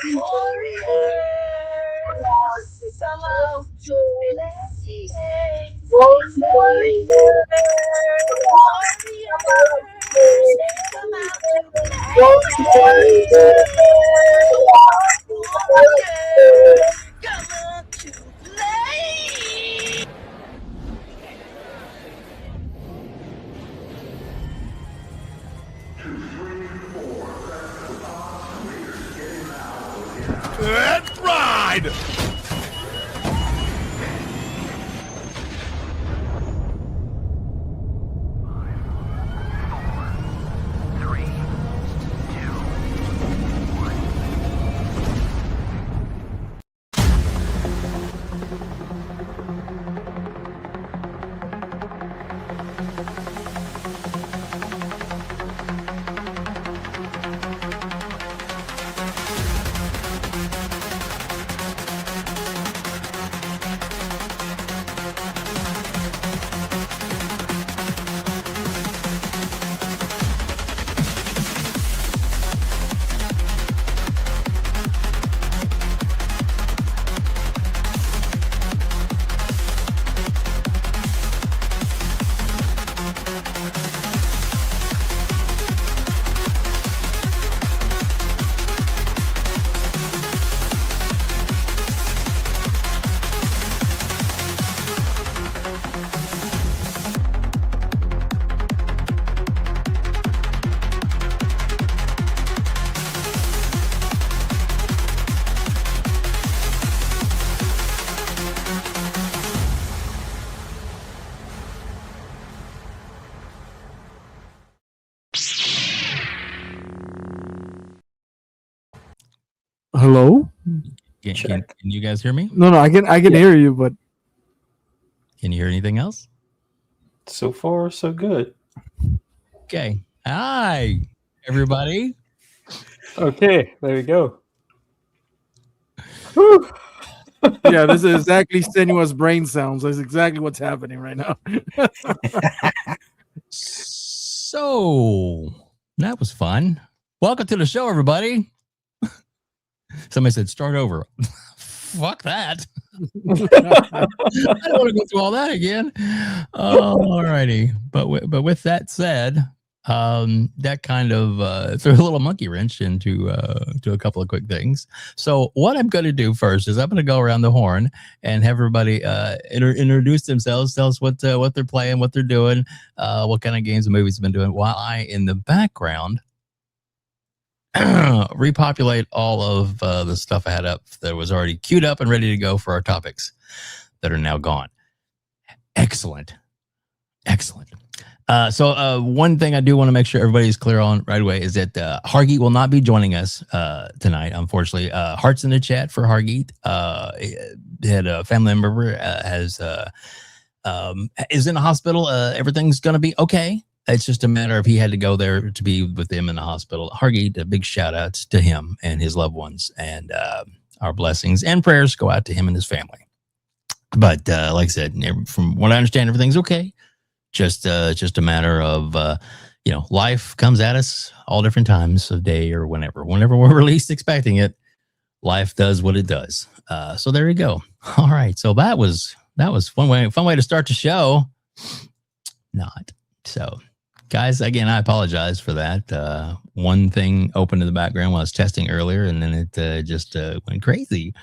Warriors, come out to play. Warriors, warriors, come out to play. Warriors, come out to play. Let's ride! Hello? Can you guys hear me? No, I can hear you, but Can you hear anything else? So far, so good. Okay. Hi, everybody. Okay, there we go. yeah, this is exactly strenuous brain sounds. That's exactly what's happening right now. So that was fun. Welcome to the show, everybody. Somebody said start over. Fuck that. I don't want to go through all that again. All righty. But with that said, that kind of threw a little monkey wrench into to a couple of quick things. So what I'm going to do first is I'm going to go around the horn and have everybody introduce themselves, tell us what they're playing, what they're doing, what kind of games and movies they've been doing, while I, in the background, repopulate all of the stuff I had up that was already queued up and ready to go for our topics that are now gone. Excellent. So one thing I do want to make sure everybody's clear on right away is that Hargeet will not be joining us tonight, unfortunately. Hearts in the chat for Hargeet. Had a family member is in the hospital. Everything's going to be okay. It's just a matter of he had to go there to be with them in the hospital. Hargeet, a big shout out to him and his loved ones, and our blessings and prayers go out to him and his family. But like I said, from what I understand, everything's okay. Just a matter of life comes at us all different times of day or whenever we're least expecting it. Life does what it does. So there you go. All right. So that was fun way to start the show. Not so. Guys, again, I apologize for that. One thing opened in the background while I was testing earlier, and then it just went crazy.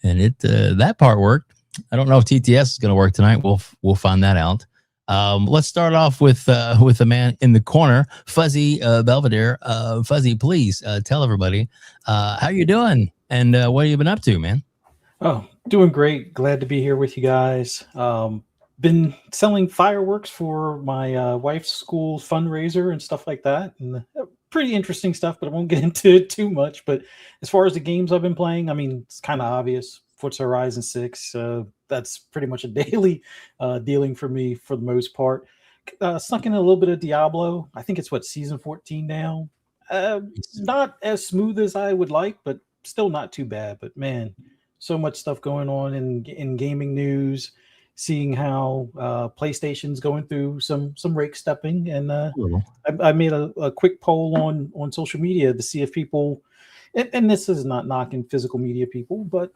And that part worked. I don't know if TTS is going to work tonight. We'll find that out. Let's start off with the man in the corner, Fuzzy Belvedere. Fuzzy, please tell everybody how you doing and what have you been up to, man? Oh, doing great. Glad to be here with you guys. Been selling fireworks for my wife's school fundraiser and stuff like that, and pretty interesting stuff, but I won't get into it too much. But as far as the games I've been playing, I mean, it's kind of obvious. Forza Horizon 6, that's pretty much a daily dealing for me for the most part. Snuck in a little bit of Diablo. I think it's season 14 now. Not as smooth as I would like, but still not too bad. But man, so much stuff going on in gaming news. Seeing how PlayStation's going through some rake stepping, and I made a quick poll on social media to see if people and this is not knocking physical media people, but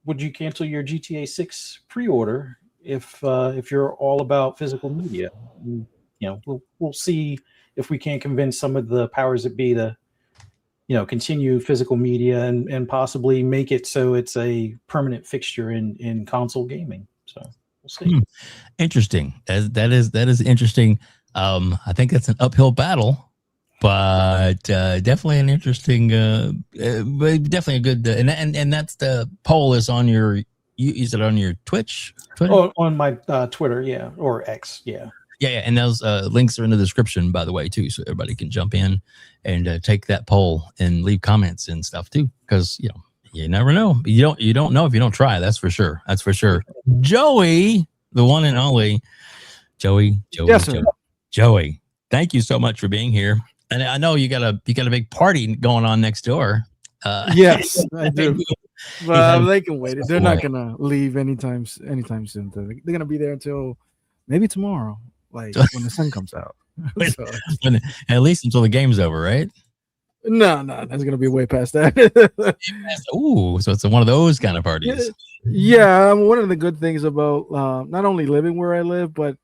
would you cancel your GTA 6 pre-order if you're all about physical media? And, we'll see if we can convince some of the powers that be to continue physical media and possibly make it so it's a permanent fixture in console gaming. So we'll see. Interesting. That is interesting. I think that's an uphill battle, but definitely an interesting, definitely a good. And that's the poll is on your. Is it on your Twitch? Twitter? Oh, on my Twitter, yeah, or X, yeah. Yeah, and those links are in the description, by the way, too, so everybody can jump in and take that poll and leave comments and stuff too, because you never know. You don't know if you don't try. That's for sure. That's for sure. Joey, the one and only Joey. Yes, sir. Joey, thank you so much for being here. And I know you got a big party going on next door. Yes, I do. But they can wait. They're not gonna leave anytime soon. They're gonna be there until maybe tomorrow, like when the sun comes out. So, at least until the game's over, right? No, that's gonna be way past that. Ooh, so it's one of those kind of parties. Yeah, one of the good things about not only living where I live, but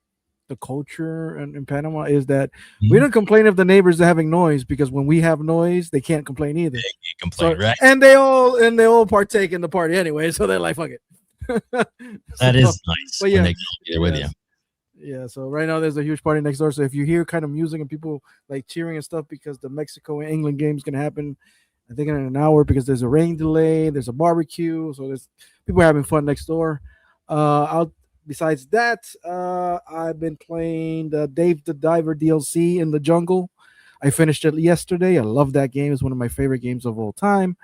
the culture in Panama is that we don't complain if the neighbors are having noise, because when we have noise, they can't complain either. They can't complain, right? And they all partake in the party anyway, so they're like, fuck it. That is nice. But yeah, when they come there with you. Yeah, so right now there's a huge party next door. So if you hear kind of music and people like cheering and stuff, because the Mexico and England game is gonna happen, I think in an hour, because there's a rain delay, there's a barbecue, so there's people having fun next door. Besides that, I've been playing the Dave the Diver DLC in the jungle. I finished it yesterday. I love that game. It's one of my favorite games of all time.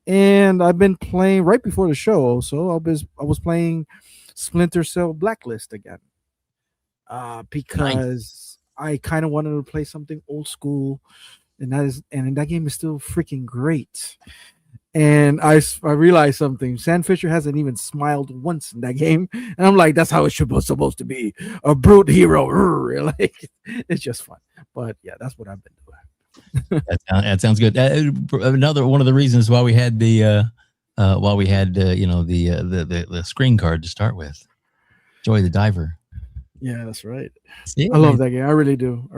And I've been playing right before the show also. I was playing Splinter Cell Blacklist again. Because I kind of wanted to play something old school, and that game is still freaking great. And I realized something. Sam Fisher hasn't even smiled once in that game, and I'm like, that's how it's supposed to be, a brute hero. Like, it's just fun. But yeah, that's what I've been doing. That sounds good. Another one of the reasons why we had the screen card to start with, Joy the Diver. Yeah, that's right. Yeah, I love that game. I really do.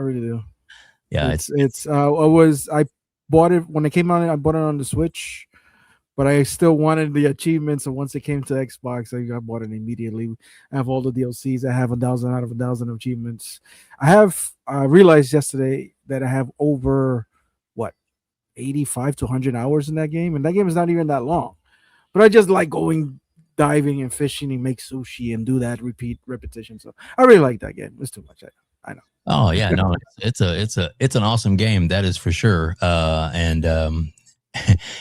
Yeah, I bought it when it came out. I bought it on the Switch, but I still wanted the achievements. And once it came to Xbox, I bought it immediately. I have all the DLCs. I have 1,000 out of 1,000 achievements. I realized yesterday that I have over 85 to 100 hours in that game, and that game is not even that long. But I just like going diving and fishing and make sushi and do that repetition. So I really like that game. It's too much. I know. Oh yeah, no, it's an awesome game, that is for sure. And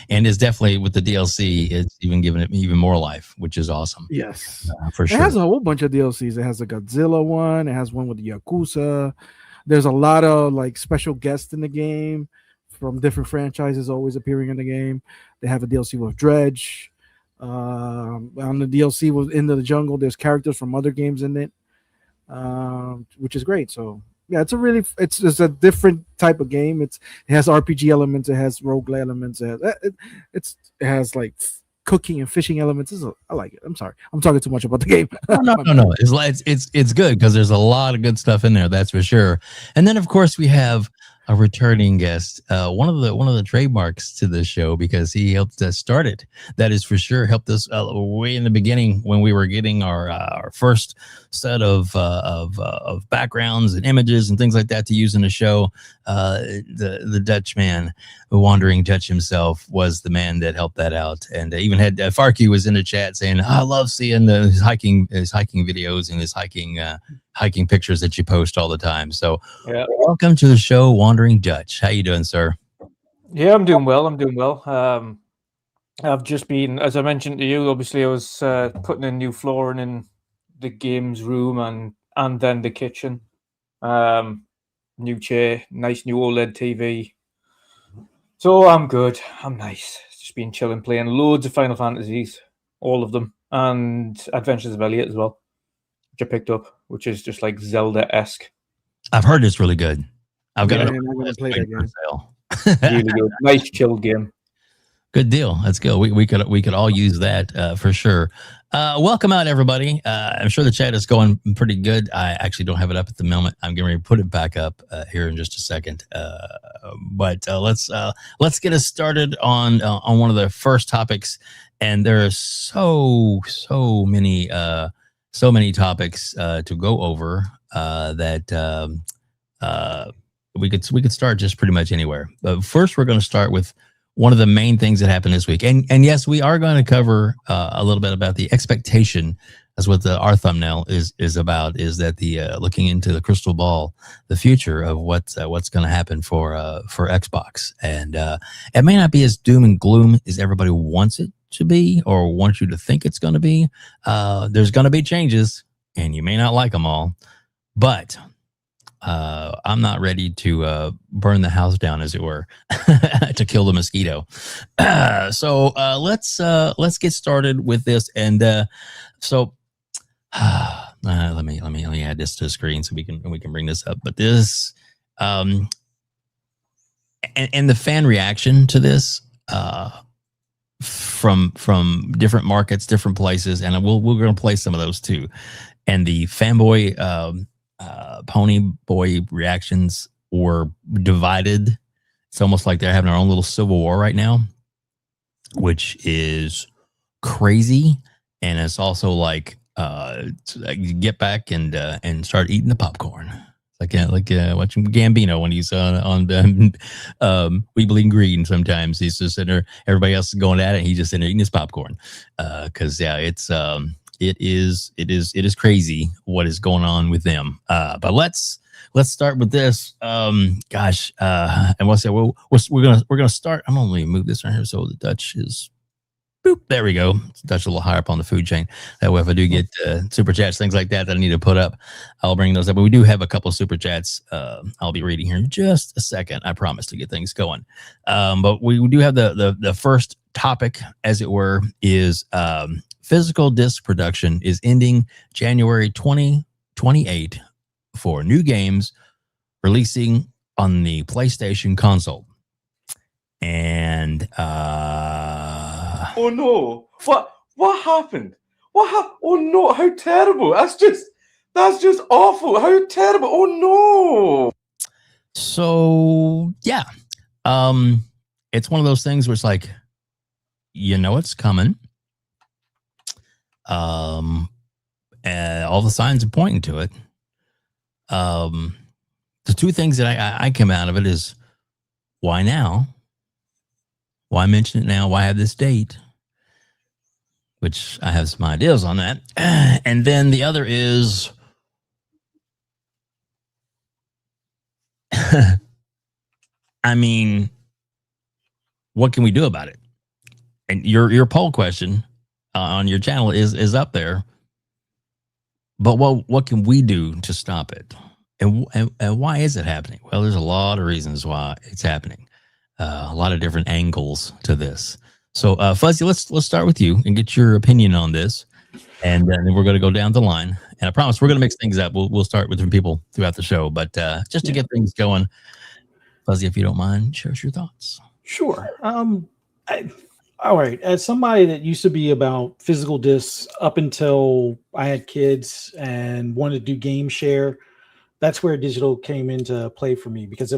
it's definitely with the DLC, it's even given it even more life, which is awesome. Yes, for sure. It has a whole bunch of DLCs. It has a Godzilla one. It has one with the Yakuza. There's a lot of like special guests in the game from different franchises always appearing in the game. They have a DLC with Dredge. On the DLC was Into the Jungle, there's characters from other games in it, which is great. So yeah, it's a different type of game. It has RPG elements, it has roguelike elements, it has like cooking and fishing elements. I like it. I'm sorry, I'm talking too much about the game. No. It's good because there's a lot of good stuff in there. That's for sure. And then of course we have a returning guest, one of the trademarks to this show, because he helped us start it. That is for sure. Helped us way in the beginning when we were getting our first set of backgrounds and images and things like that to use in the show. The Dutchman, the Wandering Dutch himself, was the man that helped that out, and even had FARK QUE was in the chat saying, "I love seeing his hiking videos and his hiking pictures that you post all the time." So welcome to the show, Wandering Dutch. How you doing, sir? Yeah, I'm doing well. I've just been, as I mentioned to you, obviously I was putting in new flooring in the games room and then the kitchen. New chair, nice new OLED TV. So I'm good. I'm nice. Just been chilling, playing loads of Final Fantasies, all of them, and Adventures of Elliot as well, which I picked up, which is just like Zelda-esque. I've heard it's really good. I'm gonna play that game. Really good. Nice chill game. Good deal. That's good. We could all use that for sure. Welcome out, everybody. I'm sure the chat is going pretty good. I actually don't have it up at the moment. I'm getting ready to put it back up here in just a second. But let's get us started on one of the first topics. And there are so many topics to go over that we could start just pretty much anywhere. But first, we're going to start with one of the main things that happened this week. And yes, we are going to cover a little bit about the expectation. That's what our thumbnail is about, is that the looking into the crystal ball, the future of what's going to happen for Xbox. And it may not be as doom and gloom as everybody wants it to be or wants you to think it's going to be. There's going to be changes, and you may not like them all. But I'm not ready to burn the house down, as it were, to kill the mosquito. So let's get started with this. And let me add this to the screen so we can bring this up. But this and the fan reaction to this from different markets, different places, and we're going to play some of those too. And the fanboy pony boy reactions were divided. It's almost like they're having their own little civil war right now, which is crazy. And it's also like get back and start eating the popcorn, like watching Gambino when he's on We Believe in Green. Sometimes he's just sitting there, everybody else is going at it, and he's just sitting there eating his popcorn. Because it is crazy what is going on with them. But let's start with this. And we'll say, well, we're gonna start. I'm gonna move this right here so the Dutch is. Boop, there we go. Dutch a little higher up on the food chain. That way, if I do get super chats, things like that I need to put up, I'll bring those up. But we do have a couple of super chats I'll be reading here in just a second. I promise to get things going. But we do have the first topic, as it were, is physical disc production is ending January 2028 for new games releasing on the PlayStation console. And oh no! What happened? Oh no! How terrible! That's just awful! How terrible! Oh no! So yeah, it's one of those things where it's like, it's coming. And all the signs are pointing to it. The two things that I came out of it is, why now? Why mention it now? Why have this date? Which I have some ideas on that. And then the other is, I mean, what can we do about it? And your poll question on your channel is up there. But what can we do to stop it? And why is it happening? Well, there's a lot of reasons why it's happening. A lot of different angles to this. So, Fuzzy, let's start with you and get your opinion on this, and then we're going to go down the line. And I promise we're going to mix things up. We'll start with different people throughout the show, but just to get things going, Fuzzy, if you don't mind, share us your thoughts. Sure. All right. As somebody that used to be about physical discs up until I had kids and wanted to do game share, that's where digital came into play for me, because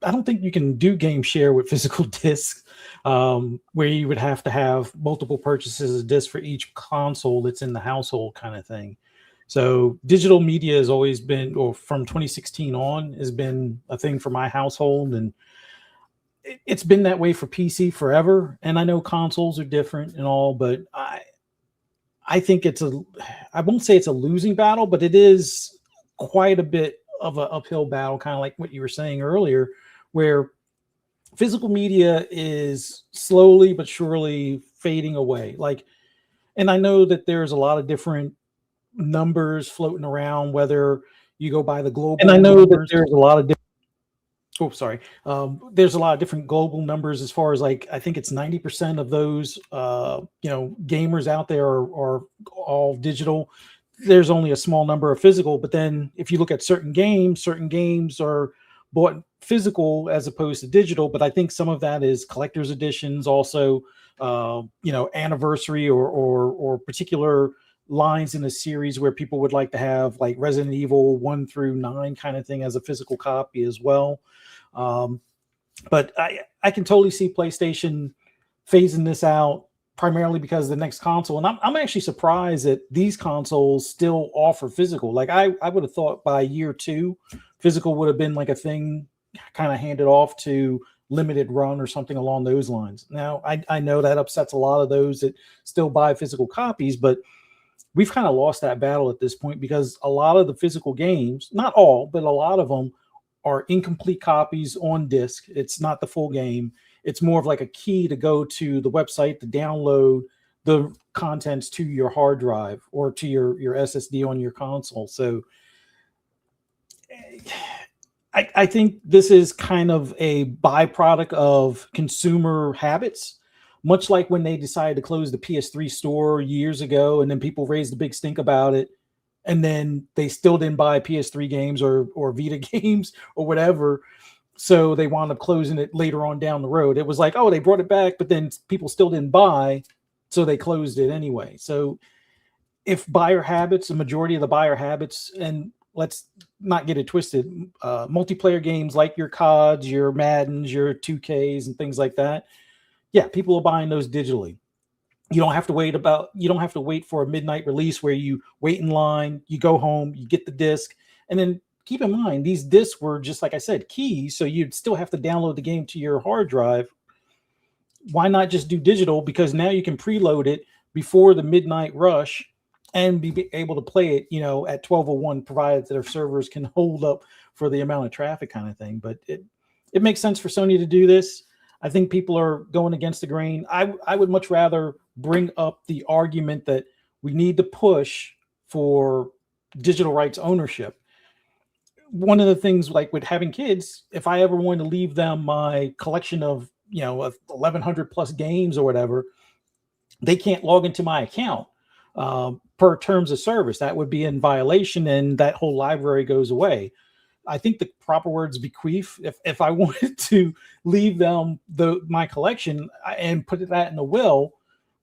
I don't think you can do game share with physical discs, where you would have to have multiple purchases of discs for each console that's in the household, kind of thing. So digital media has always been, or from 2016 on, has been a thing for my household, and it's been that way for PC forever. And I know consoles are different and all, but I think I won't say it's a losing battle, but it is quite a bit of an uphill battle, kind of like what you were saying earlier, where physical media is slowly but surely fading away. And I know that there's a lot of different numbers floating around, whether you go by the global. And I know numbers, that there's a lot of different. Oh, sorry. There's a lot of different global numbers as far as I think it's 90% of those, gamers out there are all digital. There's only a small number of physical, but then if you look at certain games are bought physical as opposed to digital, but I think some of that is collector's editions, also, anniversary or particular lines in a series where people would like to have, like Resident Evil 1 through 9 kind of thing as a physical copy as well. But I can totally see PlayStation phasing this out, primarily because the next console, and I'm actually surprised that these consoles still offer physical. Like I would have thought by year 2, physical would have been like a thing kind of handed off to limited run or something along those lines. Now, I know that upsets a lot of those that still buy physical copies, but we've kind of lost that battle at this point because a lot of the physical games, not all, but a lot of them are incomplete copies on disc. It's not the full game. It's more of like a key to go to the website to download the contents to your hard drive or to your SSD on your console. So I think this is kind of a byproduct of consumer habits, much like when they decided to close the PS3 store years ago, and then people raised a big stink about it, and then they still didn't buy PS3 games or Vita games or whatever. So they wound up closing it later on down the road. It was like, oh, they brought it back, but then people still didn't buy, so they closed it anyway. So if buyer habits, a majority of the buyer habits, and let's not get it twisted, multiplayer games like your CODs, your Maddens, your 2Ks, and things like that, yeah, people are buying those digitally. You don't have to wait for a midnight release where you wait in line, you go home, you get the disc, and then keep in mind, these discs were, just like I said, keys, so you'd still have to download the game to your hard drive. Why not just do digital? Because now you can preload it before the midnight rush and be able to play it, at 12:01, provided that our servers can hold up for the amount of traffic kind of thing. But it makes sense for Sony to do this. I think people are going against the grain. I would much rather bring up the argument that we need to push for digital rights ownership. One of the things, like with having kids, if I ever wanted to leave them my collection of 1,100 plus games or whatever, they can't log into my account per terms of service. That would be in violation, and that whole library goes away. I think the proper word is bequeath. If I wanted to leave them my collection and put that in a will,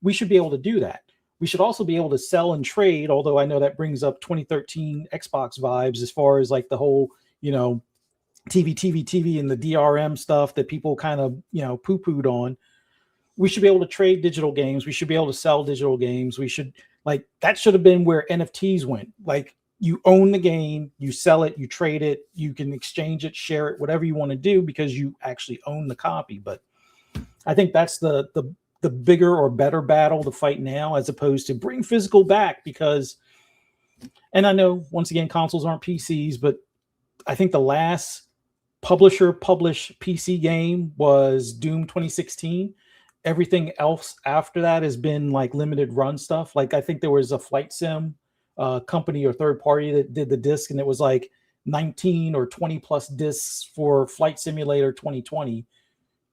we should be able to do that. We should also be able to sell and trade, although I know that brings up 2013 Xbox vibes as far as like the whole, TV and the DRM stuff that people kind of, poo-pooed on. We should be able to trade digital games. We should be able to sell digital games. That should have been where NFTs went. Like, you own the game, you sell it, you trade it, you can exchange it, share it, whatever you want to do, because you actually own the copy. But I think that's the bigger or better battle to fight now, as opposed to bring physical back. Because, and I know, once again, consoles aren't PCs, but I think the last publisher published PC game was Doom 2016. Everything else after that has been like limited run stuff. Like, I think there was a flight sim company or third party that did the disc, and it was like 19 or 20 plus discs for Flight Simulator 2020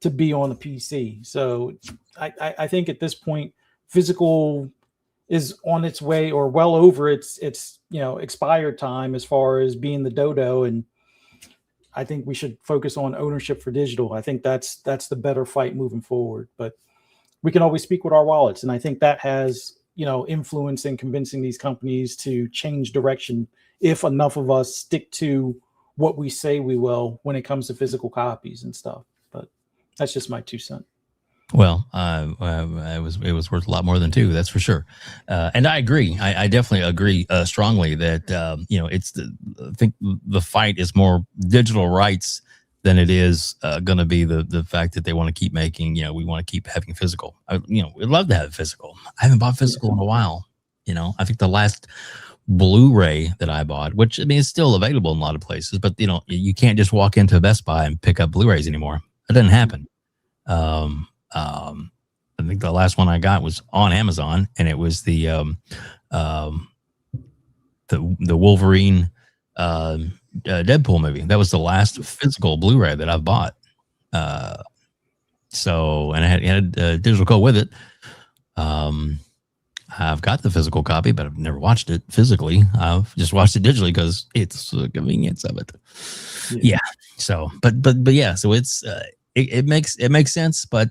to be on the PC. So I think at this point, physical is on its way, or well over its expired time as far as being the dodo. And I think we should focus on ownership for digital. I think that's the better fight moving forward. But we can always speak with our wallets, and I think that has influence in convincing these companies to change direction if enough of us stick to what we say we will when it comes to physical copies and stuff. But that's just my 2 cents. Well, it was worth a lot more than 2, that's for sure. And I agree. I definitely agree strongly that I think the fight is more digital rights than it is going to be the fact that they want to keep making. We want to keep having physical. We'd love to have physical. I haven't bought physical in a while. I think the last Blu-ray that I bought, which is still available in a lot of places, but you can't just walk into Best Buy and pick up Blu-rays anymore. That doesn't happen. I think the last one I got was on Amazon, and it was the Wolverine Deadpool movie. That was the last physical Blu-ray that I've bought. And I had a digital code with it. I've got the physical copy, but I've never watched it physically. I've just watched it digitally because it's the convenience of it. Yeah. So, but yeah, so it's it makes sense, but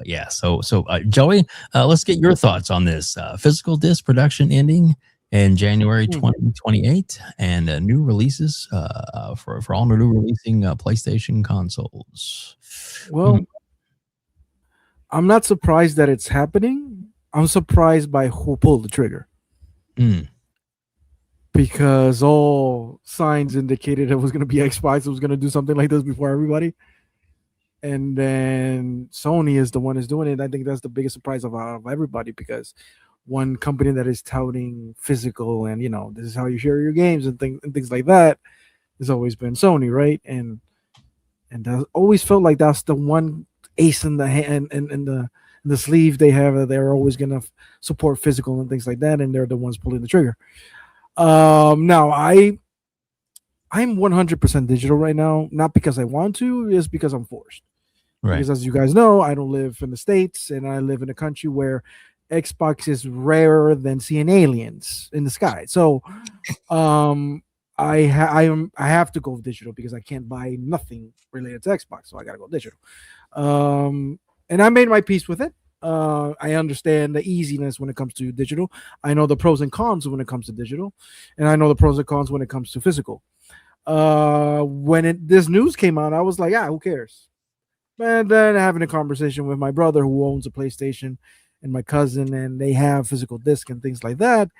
yeah. So Joey, let's get your thoughts on this physical disc production ending in January 2028 and new releases for all new releasing PlayStation consoles. Well, I'm not surprised that it's happening. I'm surprised by who pulled the trigger. Because all signs indicated it was going to be Xbox. It was going to do something like this before everybody. And then Sony is the one who's doing it. I think that's the biggest surprise of everybody, because one company that is touting physical and, this is how you share your games and things like that has always been Sony, right? And I always felt like that's the one ace in the hand and the sleeve they have. They're always going to support physical and things like that, and they're the ones pulling the trigger. Now I'm 100% digital right now, not because I want to, it's because I'm forced. Right. Because as you guys know, I don't live in the States, and I live in a country where Xbox is rarer than seeing aliens in the sky. So I have to go digital because I can't buy nothing related to Xbox, so I gotta go digital. And I made my peace with it. I understand the easiness when it comes to digital. I know the pros and cons when it comes to digital, and I know the pros and cons when it comes to physical. When this news came out, I was like, who cares? And then having a conversation with my brother who owns a PlayStation and my cousin, and they have physical disc and things like that.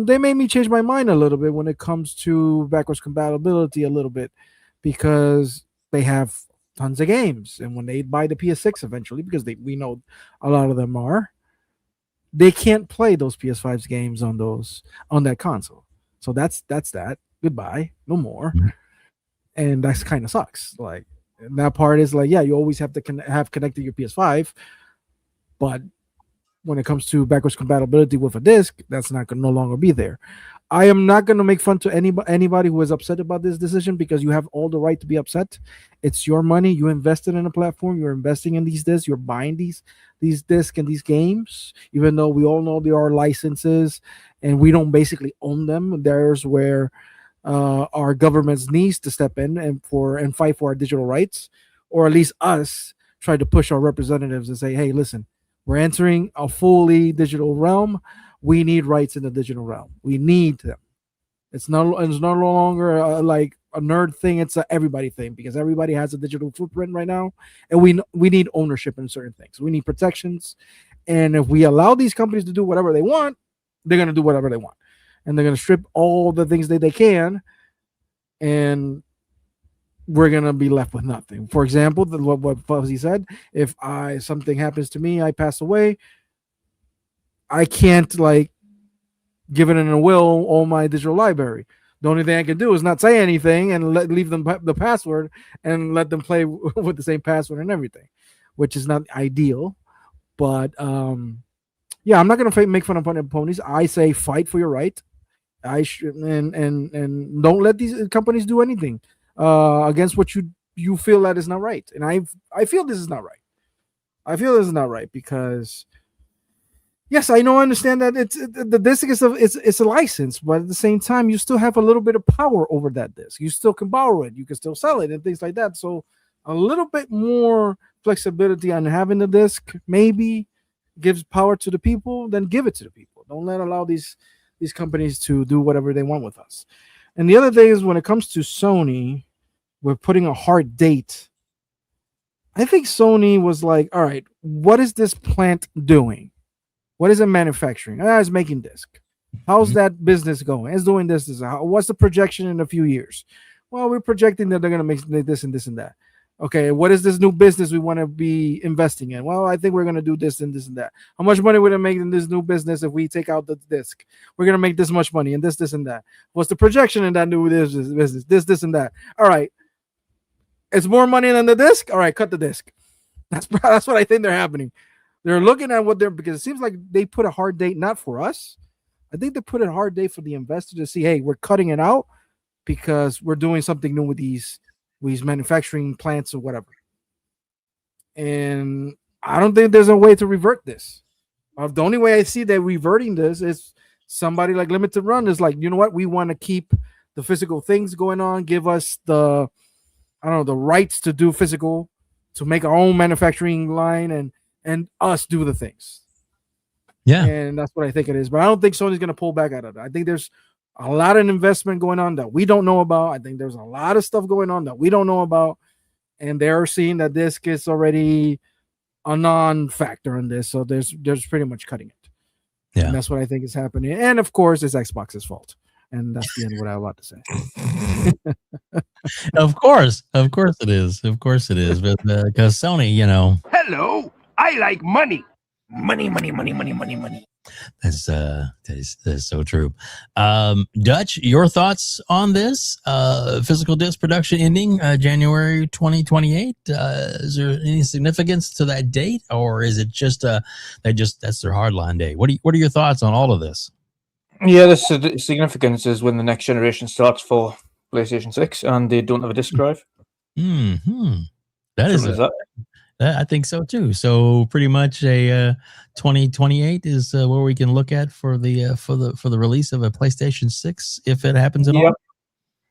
They made me change my mind a little bit when it comes to backwards compatibility a little bit, because they have tons of games, and when they buy the PS6 eventually, because we know a lot of them they can't play those PS5's games on that console. So that's that. Goodbye, no more. And that's kind of sucks. Like, and that part is like, you always have to have connected your PS5, but when it comes to backwards compatibility with a disc, that's not going to no longer be there. I am not going to make fun to anybody who is upset about this decision, because you have all the right to be upset. It's your money. You invested in a platform. You're investing in these discs. You're buying these discs and these games, even though we all know there are licenses and we don't basically own them. There's where our governments needs to step in and fight for our digital rights, or at least us try to push our representatives and say, hey, listen, we're entering a fully digital realm. We need rights in the digital realm. We need them. It's no longer like a nerd thing. It's a everybody thing, because everybody has a digital footprint right now, and we need ownership in certain things. We need protections, and if we allow these companies to do whatever they want, they're going to do whatever they want, and they're going to strip all the things that they can, and we're going to be left with nothing. For example, what Fuzzy said, if something happens to me, I pass away, I can't like give it in a will all my digital library. The only thing I can do is not say anything and leave them the password and let them play with the same password and everything, which is not ideal. But I'm not going to make fun of ponies. I say fight for your right. I should and don't let these companies do anything against what you feel that is not right. And I feel this is not right. I feel this is not right because, yes, I understand that the disc it's a license, but at the same time, you still have a little bit of power over that disc. You still can borrow it, you can still sell it, and things like that. So a little bit more flexibility on having the disc maybe gives power to the people. Then give it to the people. Don't allow these companies to do whatever they want with us. And the other thing is, when it comes to Sony, we're putting a hard date. I think Sony was like, all right, what is this plant doing? What is it manufacturing? It's making disc. How's that business going? It's doing this. What's the projection in a few years? Well, we're projecting that they're going to make this and this and that. Okay, what is this new business we want to be investing in? Well, I think we're going to do this and this and that. How much money would it make in this new business if we take out the disc? We're going to make this much money and this and that. What's the projection in that new business? This and that. All right. It's more money than the disc? All right, cut the disc. That's what I think they're happening. They're looking at because it seems like they put a hard date, not for us. I think they put a hard date for the investor to see, hey, we're cutting it out because we're doing something new with these manufacturing plants or whatever. And I don't think there's a way to revert this. The only way I see that reverting this is somebody like Limited Run is like, you know what? We want to keep the physical things going on, give us the rights to do physical, to make our own manufacturing line, and us do the things. Yeah. And that's what I think it is. But I don't think Sony's going to pull back out of it. I think there's a lot of investment going on that we don't know about. I think there's a lot of stuff going on that we don't know about. And they're seeing that disc is already a non-factor in this. So there's pretty much cutting it. Yeah. And that's what I think is happening. And of course, it's Xbox's fault. And that's the end of what I want to say. Of course it is. Of course it is. But because Sony, Hello, I like money. Money, money, money, money, money, money. That's so true. Dutch, your thoughts on this? Physical disc production ending January 2028. Is there any significance to that date, or is it just that's their hardline day? What are your thoughts on all of this? Yeah, the significance is when the next generation starts for PlayStation 6 and they don't have a disc drive. That is I think so too. So pretty much a 2028 is where we can look at for the release of a PlayStation 6 if it happens at all.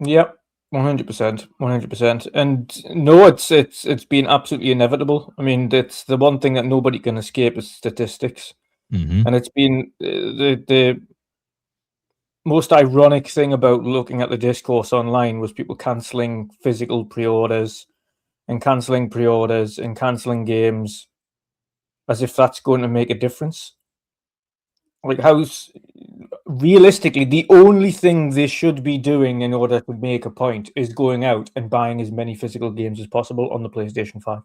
Yep, 100%. And no, it's been absolutely inevitable. I mean, it's the one thing that nobody can escape is statistics, and it's been the most ironic thing about looking at the discourse online was people cancelling physical pre-orders and cancelling pre-orders and cancelling games as if that's going to make a difference. Like, realistically, the only thing they should be doing in order to make a point is going out and buying as many physical games as possible on the PlayStation 5.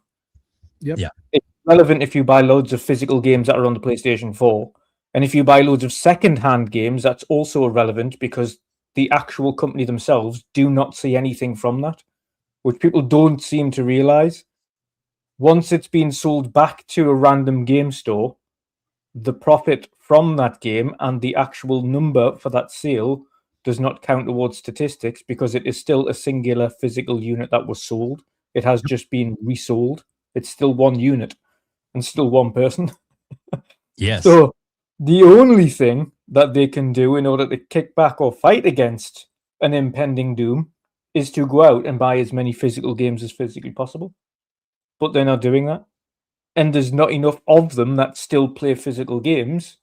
Yep. Yeah. It's relevant if you buy loads of physical games that are on the PlayStation 4. And if you buy loads of second-hand games, that's also irrelevant because the actual company themselves do not see anything from that, which people don't seem to realize. Once it's been sold back to a random game store, the profit from that game and the actual number for that sale does not count towards statistics because it is still a singular physical unit that was sold. It has just been resold. It's still one unit and still one person. Yes. So the only thing that they can do in order to kick back or fight against an impending doom is to go out and buy as many physical games as physically possible. But they're not doing that. And there's not enough of them that still play physical games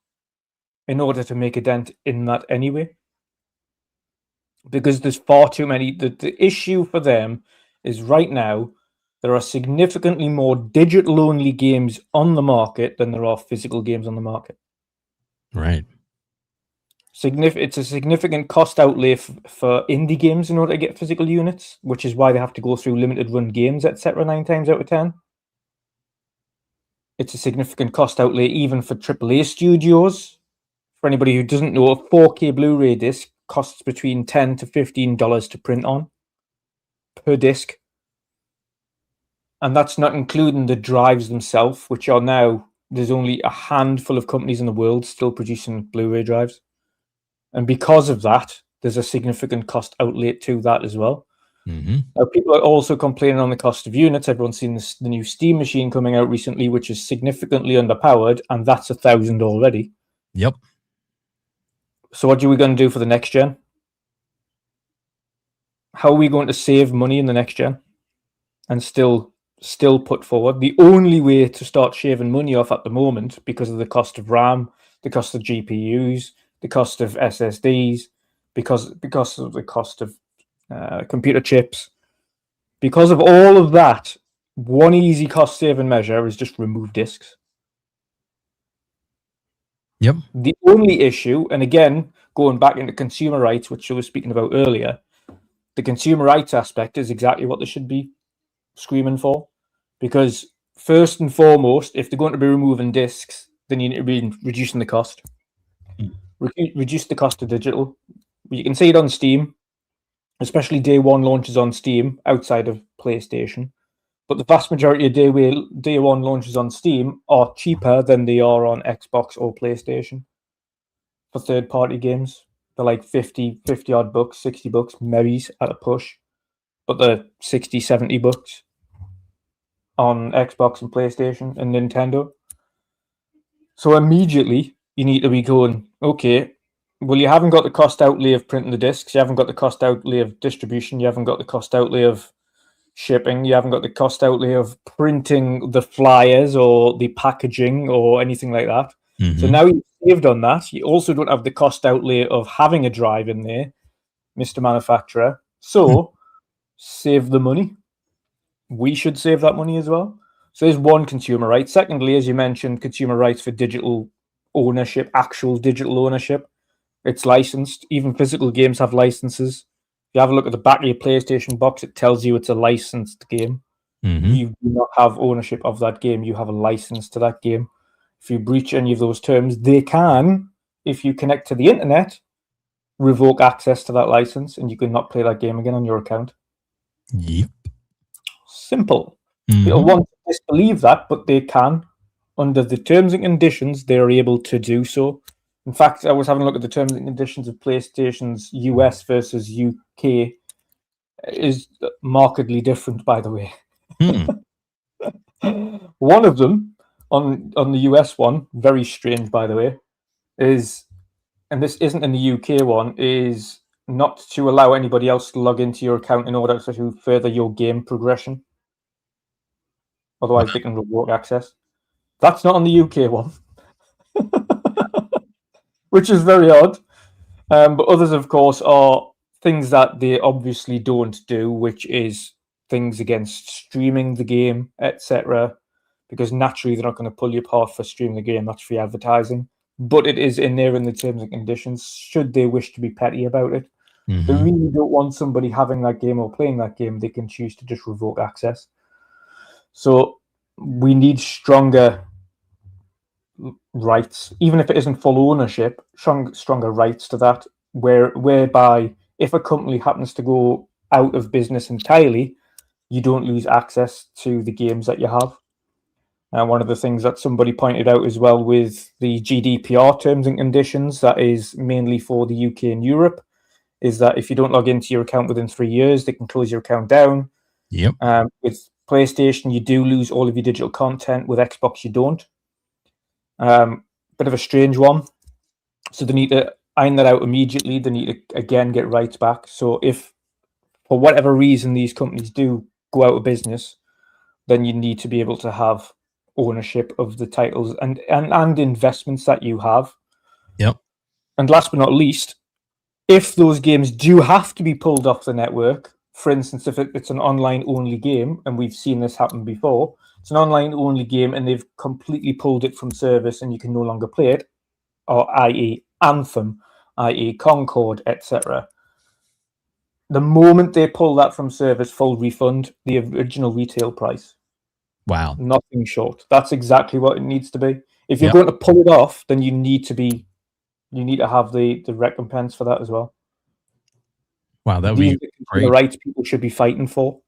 in order to make a dent in that anyway. Because there's far too many. The issue for them is right now, there are significantly more digital-only games on the market than there are physical games on the market. Right. It's a significant cost outlay for indie games in order to get physical units, which is why they have to go through limited run games, etc. 9 times out of 10. It's a significant cost outlay even for AAA studios. For anybody who doesn't know, a 4K Blu-ray disc costs between $10 to $15 to print on per disc. And that's not including the drives themselves, which are now, there's only a handful of companies in the world still producing Blu-ray drives. And because of that, there's a significant cost outlay to that as well. Now, people are also complaining on the cost of units. Everyone's seen the new Steam machine coming out recently, which is significantly underpowered, and that's $1,000 already. Yep. So what are we going to do for the next gen? How are we going to save money in the next gen and still put forward? The only way to start shaving money off at the moment, because of the cost of RAM, the cost of GPUs, the cost of SSDs, because of the cost of computer chips, because of all of that, one easy cost-saving measure is just remove discs. Yep. The only issue, and again, going back into consumer rights, which I was speaking about earlier, the consumer rights aspect is exactly what they should be screaming for. Because first and foremost, if they're going to be removing discs, then you need to be reducing the cost. Reduce the cost of digital. You can see it on Steam, especially day one launches on Steam outside of PlayStation. But the vast majority of day one launches on Steam are cheaper than they are on Xbox or PlayStation for third-party games. They're like 50 odd bucks, $60, maybe at a push. But they're 60, $70 on Xbox and PlayStation and Nintendo. So immediately you need to be going, okay, Well, you haven't got the cost outlay of printing the discs. You haven't got the cost outlay of distribution. You haven't got the cost outlay of shipping. You haven't got the cost outlay of printing the flyers or the packaging or anything like that. So now you've saved on that. You also don't have the cost outlay of having a drive in there, Mr. Manufacturer. So save the money. We should save that money as well. So there's one consumer right. Secondly, as you mentioned, consumer rights for digital ownership, actual digital ownership. It's licensed. Even physical games have licenses. If you have a look at the back of your PlayStation box, it tells you it's a licensed game. You do not have ownership of that game. You have a license to that game. If you breach any of those terms, they can, if you connect to the internet, revoke access to that license, and you can not play that game again on your account. Yep. Simple. People want to disbelieve that, but they can. Under the terms and conditions, they're able to do so. In fact, I was having a look at the terms and conditions of PlayStation's US versus UK. Is markedly different, by the way. One of them, on the US one, very strange, by the way, is, and this isn't in the UK one, is not to allow anybody else to log into your account in order to further your game progression. Otherwise, they can revoke access. That's not on the UK one, which is very odd. But others, of course, are things that they obviously don't do, which is things against streaming the game, etc. Because naturally, they're not going to pull you apart for streaming the game. That's free advertising. But it is in there in the terms and conditions, should they wish to be petty about it. They really don't want somebody having that game or playing that game. They can choose to just revoke access. So we need stronger rights, even if it isn't full ownership, stronger rights to that, whereby if a company happens to go out of business entirely, you don't lose access to the games that you have. And one of the things that somebody pointed out as well with the GDPR terms and conditions, that is mainly for the UK and Europe, is that if you don't log into your account within 3 years, they can close your account down. Yep. With PlayStation, you do lose all of your digital content. With Xbox, you don't. Bit of a strange one. So they need to iron that out immediately. They need to, again, get rights back. So if, for whatever reason, these companies do go out of business, then you need to be able to have ownership of the titles and investments that you have. Yep. And last but not least, if those games do have to be pulled off the network, for instance, if it's an online-only game, and we've seen this happen before, it's an online-only game and they've completely pulled it from service and you can no longer play it, or i.e. Anthem, i.e. Concord, etc. The moment they pull that from service, full refund, the original retail price. Wow. Nothing short. That's exactly what it needs to be. If you're going to pull it off, then you need to have the recompense for that as well. Wow, that would be great. The rights people should be fighting for.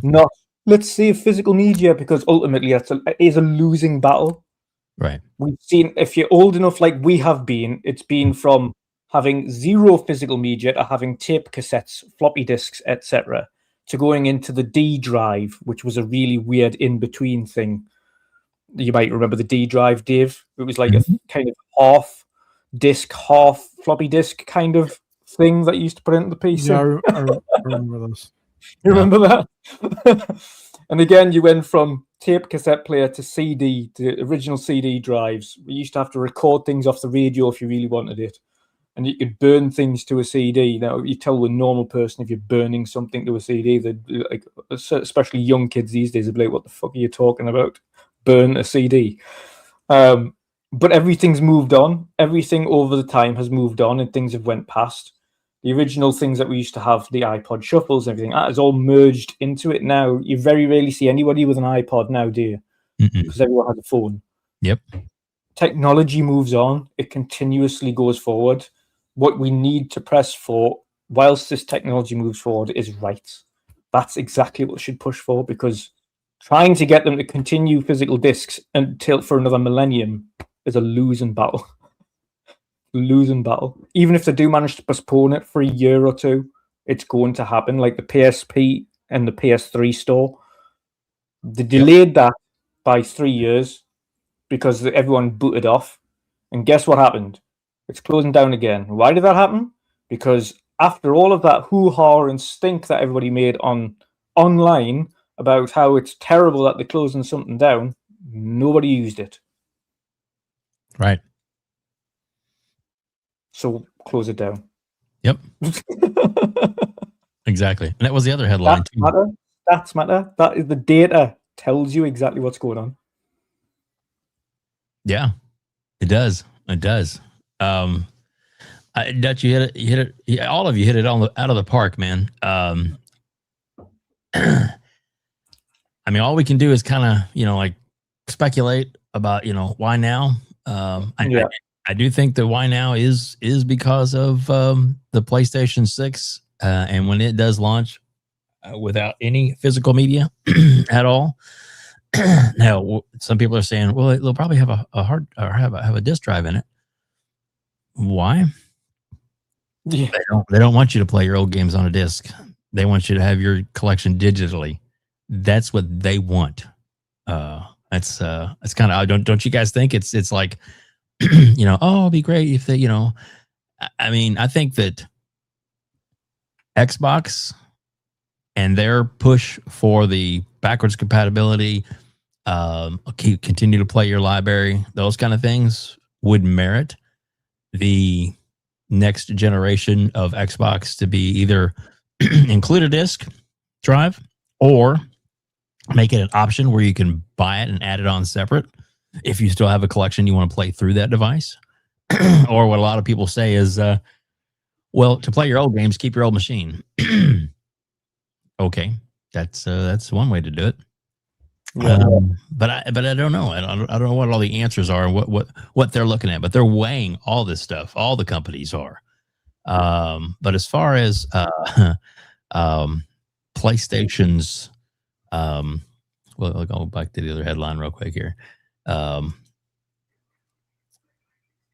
Not, let's save physical media, because ultimately it is a losing battle. Right. We've seen, if you're old enough like we have been, it's been from having zero physical media to having tape cassettes, floppy disks, etc., to going into the D drive, which was a really weird in-between thing. You might remember the D drive, Dave. It was like a kind of half disk, half floppy disk kind of thing that you used to put into the PC. Yeah, I remember those. You remember that? And again, you went from tape cassette player to CD, to original CD drives. We used to have to record things off the radio if you really wanted it. And you could burn things to a CD. Now, you tell a normal person if you're burning something to a CD, like, especially young kids these days, they'd be like, what the fuck are you talking about? Burn a CD. But everything's moved on. Everything over the time has moved on and things have went past. The original things that we used to have, the iPod shuffles and everything, that is all merged into it now. You very rarely see anybody with an iPod now, do you? Because everyone has a phone. Yep. Technology moves on. It continuously goes forward. What we need to press for, whilst this technology moves forward, is rights. That's exactly what we should push for, because trying to get them to continue physical discs until for another millennium is a losing battle. Losing battle. Even if they do manage to postpone it for a year or two, it's going to happen. Like the PSP and the PS3 store, they delayed that by 3 years because everyone booted off. And guess what happened? It's closing down again. Why did that happen? Because after all of that hoo-ha and stink that everybody made online about how it's terrible that they're closing something down, nobody used it. Right. So close it down. Yep. Exactly. And that was the other headline too. Stats matter. That is the data tells you exactly what's going on. Yeah, it does. It does. Dutch, you hit it. All of you hit it out of the park, man. I mean, all we can do is kind of, like speculate about, why now. I do think that why now is because of the PlayStation 6, and when it does launch without any physical media at all. Now, some people are saying, well, they'll probably have a hard or have a disk drive in it. Why? Yeah. They don't want you to play your old games on a disc. They want you to have your collection digitally. That's what they want. It's kind of, don't you guys think it's like, it'd be great if they, I mean, I think that Xbox and their push for the backwards compatibility, continue to play your library, those kind of things would merit the next generation of Xbox to be either include a disc drive or make it an option where you can buy it and add it on separate if you still have a collection you want to play through that device. Or what a lot of people say is, well, to play your old games, keep your old machine. Okay, that's one way to do it. Yeah. But I don't know. I don't know what all the answers are and what they're looking at. But they're weighing all this stuff. All the companies are. But as far as PlayStation's, well, I'll go back to the other headline real quick here.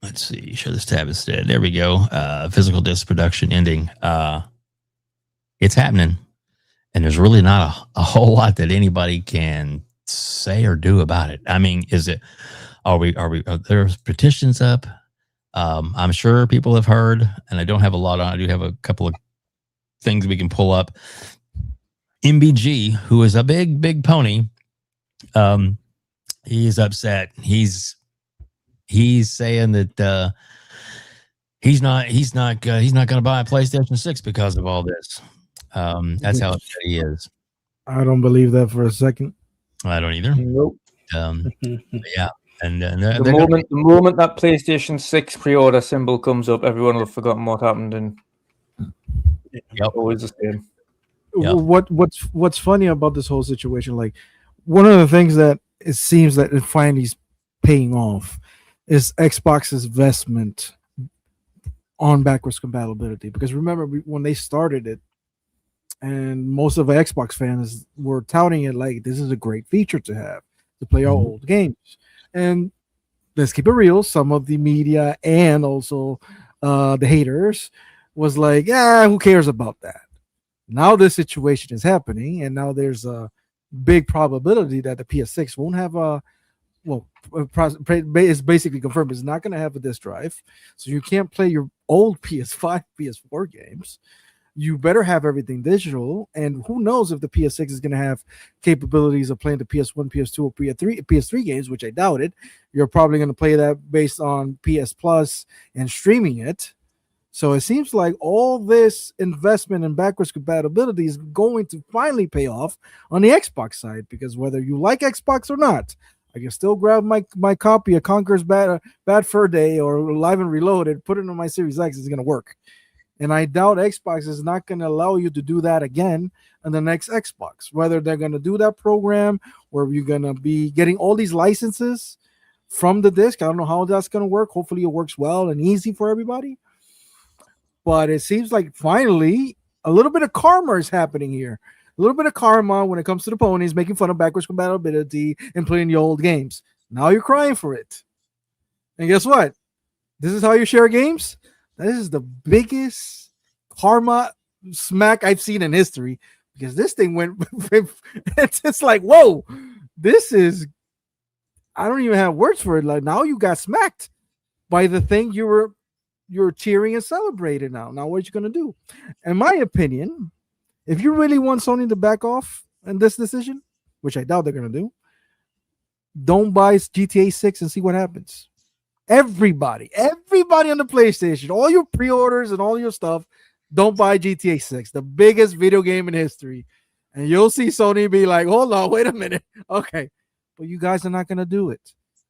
Let's see. Show this tab instead. There we go. Physical disc production ending. It's happening, and there's really not a whole lot that anybody can say or do about it. I mean, are there's petitions up? I'm sure people have heard, and I don't have a lot on. I do have a couple of things we can pull up. MBG, who is a big pony, he's upset. He's saying that he's not going to buy a PlayStation 6 because of all this. That's how upset he is. I don't believe that for a second. I don't either. Nope. Yeah, and the moment that PlayStation 6 pre-order symbol comes up, everyone will have forgotten what happened, and yep. Always the same. Yep. What's funny about this whole situation? Like, one of the things that it seems that it finally is paying off is Xbox's investment on backwards compatibility. Because remember when they started it, and most of the Xbox fans were touting it like this is a great feature to have to play our old games. And let's keep it real, some of the media and also the haters was like, who cares about that? Now this situation is happening, and now there's a big probability that the PS6 won't have it's basically confirmed it's not going to have a disk drive, so you can't play your old PS5, PS4 games. You better have everything digital, and who knows if the PS6 is going to have capabilities of playing the PS1, PS2, or PS3 games, which I doubt it. You're probably going to play that based on PS Plus and streaming it. So it seems like all this investment in backwards compatibility is going to finally pay off on the Xbox side, because whether you like Xbox or not, I can still grab my copy of Conker's Bad Fur Day or Live and Reloaded, put it on my Series X. It's going to work. And I doubt Xbox is not going to allow you to do that again on the next Xbox. Whether they're going to do that program where you're going to be getting all these licenses from the disc. I don't know how that's going to work. Hopefully it works well and easy for everybody. But it seems like finally a little bit of karma is happening here. A little bit of karma when it comes to the ponies making fun of backwards compatibility and playing the old games. Now you're crying for it. And guess what? This is how you share games. This is the biggest karma smack I've seen in history, because this thing went, it's like, whoa, this is, I don't even have words for it. Like, now you got smacked by the thing you were you're cheering and celebrating now. Now, what you gonna do? In my opinion, if you really want Sony to back off in this decision, which I doubt they're gonna do, don't buy GTA 6 and see what happens. Everybody on the PlayStation, all your pre-orders and all your stuff, don't buy GTA 6, the biggest video game in history. And you'll see Sony be like, hold on, wait a minute. Okay. But you guys are not going to do it.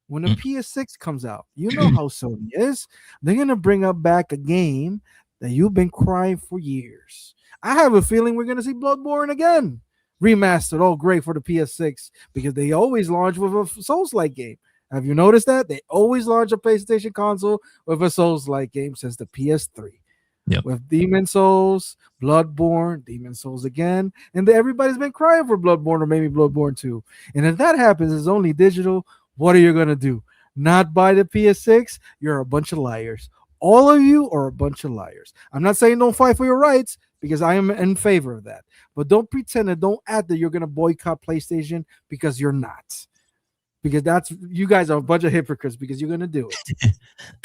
When the PS6 comes out, you know how Sony is. They're going to bring up back a game that you've been crying for years. I have a feeling we're going to see Bloodborne again. Remastered, all great for the PS6, because they always launch with a Souls-like game. Have you noticed that? They always launch a PlayStation console with a Souls-like game since the PS3. Yep. With Demon Souls, Bloodborne, Demon Souls again, and everybody's been crying for Bloodborne or maybe Bloodborne 2. And if that happens, it's only digital. What are you going to do? Not buy the PS6? You're a bunch of liars. All of you are a bunch of liars. I'm not saying don't fight for your rights, because I am in favor of that. But don't pretend and don't add that you're going to boycott PlayStation, because you're not. Because you guys are a bunch of hypocrites, because you're going to do it.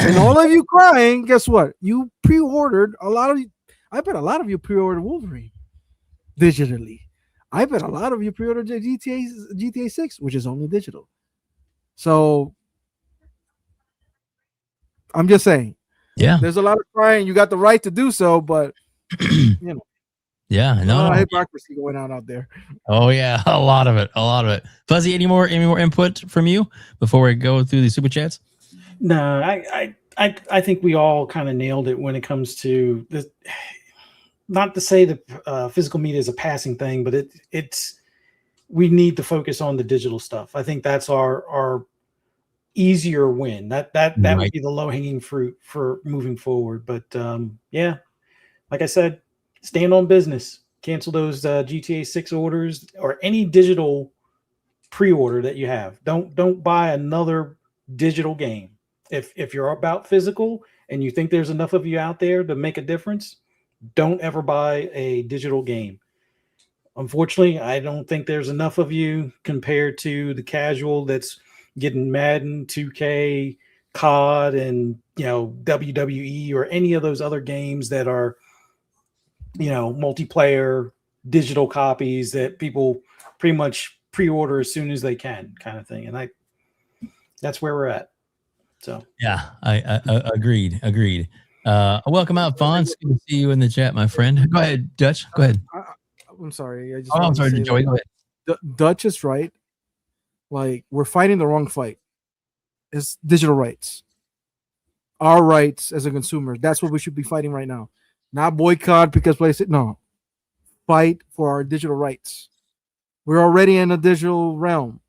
And all of you crying, guess what? You pre-ordered I bet a lot of you pre-ordered Wolverine digitally. I bet a lot of you pre-ordered GTA 6, which is only digital. So I'm just saying. Yeah. There's a lot of crying. You got the right to do so, but you know. Yeah, no, hypocrisy going on out there. Oh yeah, a lot of it. Fuzzy, any more input from you before we go through the super chats? No, I think we all kind of nailed it when it comes to the. Not to say that physical media is a passing thing, but it's we need to focus on the digital stuff. I think that's our easier win. That Right. would be the low hanging fruit for moving forward. But yeah, like I said, stand on business. Cancel those GTA 6 orders or any digital pre-order that you have. Don't buy another digital game. If you're about physical and you think there's enough of you out there to make a difference, don't ever buy a digital game. Unfortunately, I don't think there's enough of you compared to the casual that's getting Madden, 2K, COD, and WWE or any of those other games that are multiplayer digital copies that people pretty much pre-order as soon as they can, kind of thing. And that's where we're at. So yeah, I agreed. Welcome out, Fonz. Good to see you in the chat, my friend. Go ahead, Dutch. Go ahead. I'm sorry. I'm sorry, Joey. Go ahead. Dutch is right. Like, we're fighting the wrong fight. It's digital rights. Our rights as a consumer. That's what we should be fighting right now. Not boycott because PlayStation. No. Fight for our digital rights. We're already in a digital realm.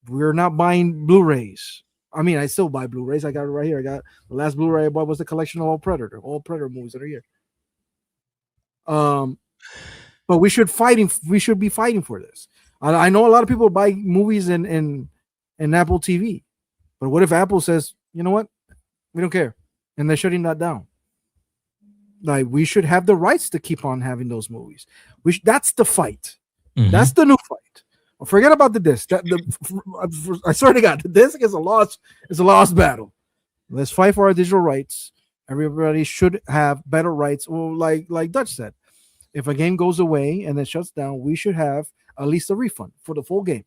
We're not buying Blu-rays. I mean, I still buy Blu-rays. I got it right here. I got the last Blu-ray I bought was the collection of all Predator movies that are here. But we should be fighting for this. I know a lot of people buy movies in Apple TV, but what if Apple says, you know what, we don't care, and they're shutting that down? Like, we should have the rights to keep on having those movies. That's the fight. Mm-hmm. That's the new fight. Forget about the disc. I swear to God, the disc is a lost battle. Let's fight for our digital rights. Everybody should have better rights. Well, like Dutch said, if a game goes away and it shuts down, we should have at least a refund for the full game.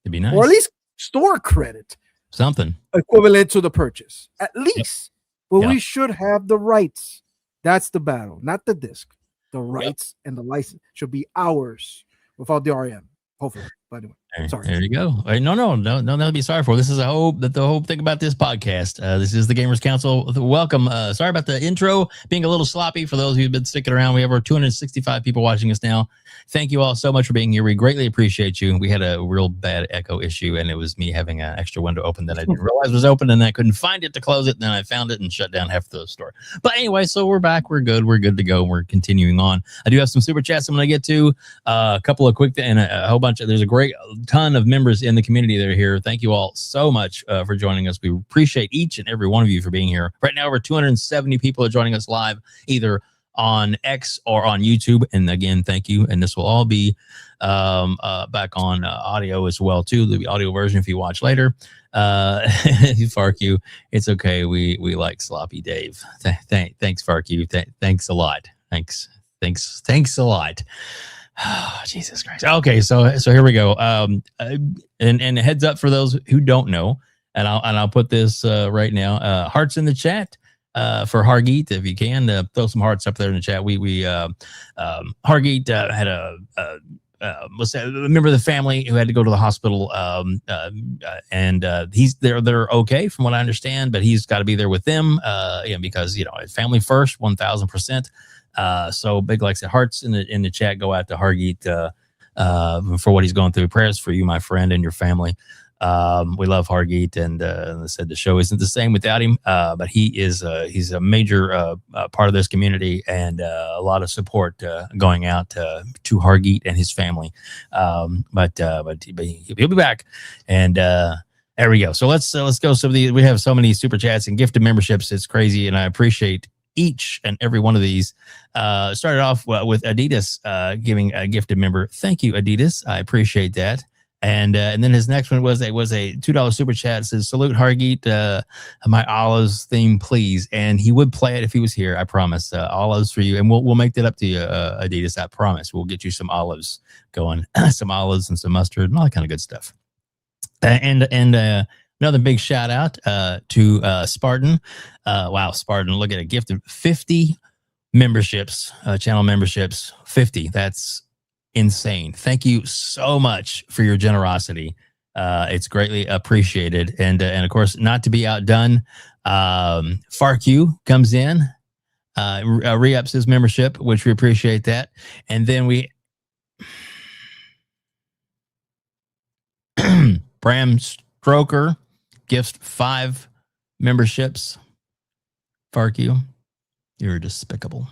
It'd be nice. Or at least store credit. Something equivalent to the purchase. At least. But Yep. we should have the rights. That's the battle, not the disc. The rights and the license should be ours without the RM. Hopefully. But anyway, sorry. There you go. No, nothing to be sorry for. This is the whole thing about this podcast. This is the Gamers Council. Welcome. Sorry about the intro being a little sloppy for those who've been sticking around. We have over 265 people watching us now. Thank you all so much for being here. We greatly appreciate you. We had a real bad echo issue, and it was me having an extra window open that I didn't realize was open, and I couldn't find it to close it. And then I found it and shut down half the store. But anyway, so we're back. We're good. We're good to go. We're continuing on. I do have some super chats I'm going to get to. A couple of quick and a whole bunch. There's a great ton of members in the community that are here. Thank you all so much for joining us. We appreciate each and every one of you for being here. Right now, over 270 people are joining us live, either on X or on YouTube. And again, thank you. And this will all be back on audio as well too. There'll be audio version if you watch later. FARK QUE, it's okay. We like Sloppy Dave. Thanks, FARK QUE. Thanks a lot. Thanks a lot. Oh, Jesus Christ. Okay, so here we go. And heads up for those who don't know, and I'll put this right now. Hearts in the chat for Hargeet, if you can throw some hearts up there in the chat. Hargeet had a member of the family who had to go to the hospital, and they're okay from what I understand, but he's got to be there with them, because family first, 1000%. So big, like I said, hearts in the chat go out to Hargeet for what he's going through. Prayers for you, my friend, and your family. We love Hargeet, and I said the show isn't the same without him, but he's a major part of this community, and a lot of support going out to Hargeet and his family. But he'll be back, and there we go. So let's go. We have so many super chats and gifted memberships. It's crazy, and I appreciate each and every one of these. Started off with Adidas giving a gifted member. Thank you, Adidas. I appreciate that. And then his next one was a $2 super chat. It says, salute Hargeet, my olives theme, please. And he would play it if he was here. I promise. Olives for you, and we'll make that up to you, Adidas. I promise. We'll get you some olives going, some olives and some mustard and all that kind of good stuff. And another big shout out to Spartan. Wow, Spartan! Look at a gift of 50 memberships, channel memberships. 50. That's insane. Thank you so much for your generosity. It's greatly appreciated. And of course, not to be outdone, FARK QUE comes in, re-ups his membership, which we appreciate that. And then Bram Stroker gifts 5 memberships. FARK QUE, you're despicable.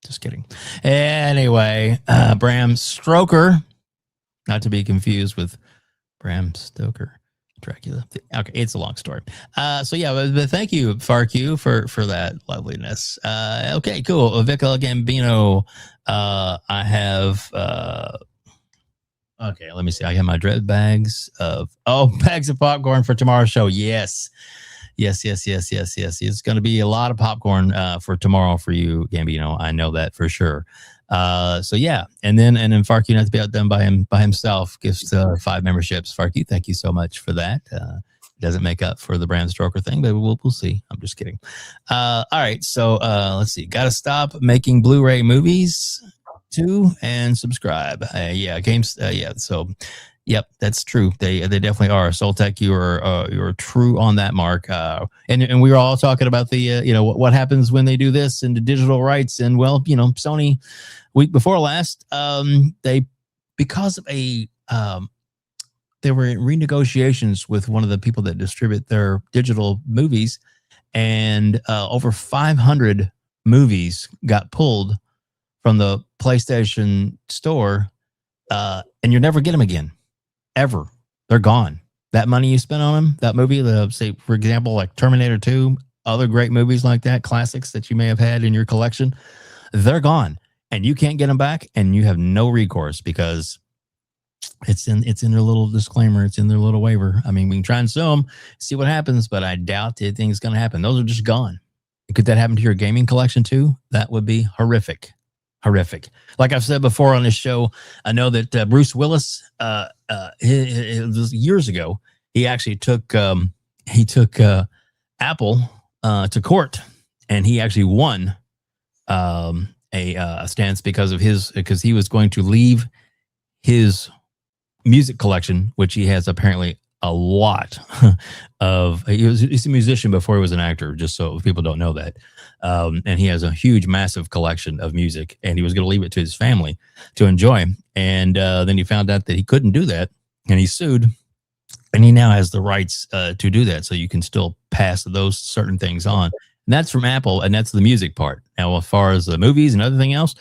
Just kidding. Anyway, Bram Stroker, not to be confused with Bram Stoker, Dracula. Okay, it's a long story. So yeah, but thank you, FARK QUE, for that loveliness. Okay, cool. Vica Gambino, I have. Okay, let me see. I have my dread bags of popcorn for tomorrow's show. Yes. It's going to be a lot of popcorn for tomorrow for you, Gambino. I know that for sure. So yeah, and then FARK QUE, not to be outdone by himself, gives 5 memberships. FARK QUE, thank you so much for that. Doesn't make up for the Bram Stoker thing, but we'll see. I'm just kidding. All right, so let's see. Got to stop making Blu-ray movies too, and subscribe. Games. So. Yep, that's true. They definitely are. Soltech, you're true on that, Mark. And we were all talking about the what happens when they do this and the digital rights. And well, Sony week before last, they because of they were in renegotiations with one of the people that distribute their digital movies, and over 500 movies got pulled from the PlayStation store, and you'll never get them again. Ever. They're gone. That money you spent on them, that movie, say, for example, like Terminator 2, other great movies like that, classics that you may have had in your collection, they're gone. And you can't get them back, and you have no recourse because it's in their little disclaimer. It's in their little waiver. I mean, we can try and sue them, see what happens, but I doubt anything's going to happen. Those are just gone. Could that happen to your gaming collection too? That would be horrific. Like I've said before on this show, I know that Bruce Willis, it was years ago, he actually took Apple to court, and he actually won a stance because he was going to leave his music collection, which he has apparently a lot of. He's a musician before he was an actor, just so people don't know that. And he has a huge, massive collection of music, and he was going to leave it to his family to enjoy. And then he found out that he couldn't do that, and he sued, and he now has the rights to do that. So you can still pass those certain things on. And that's from Apple, and that's the music part. Now, as far as the movies and everything else,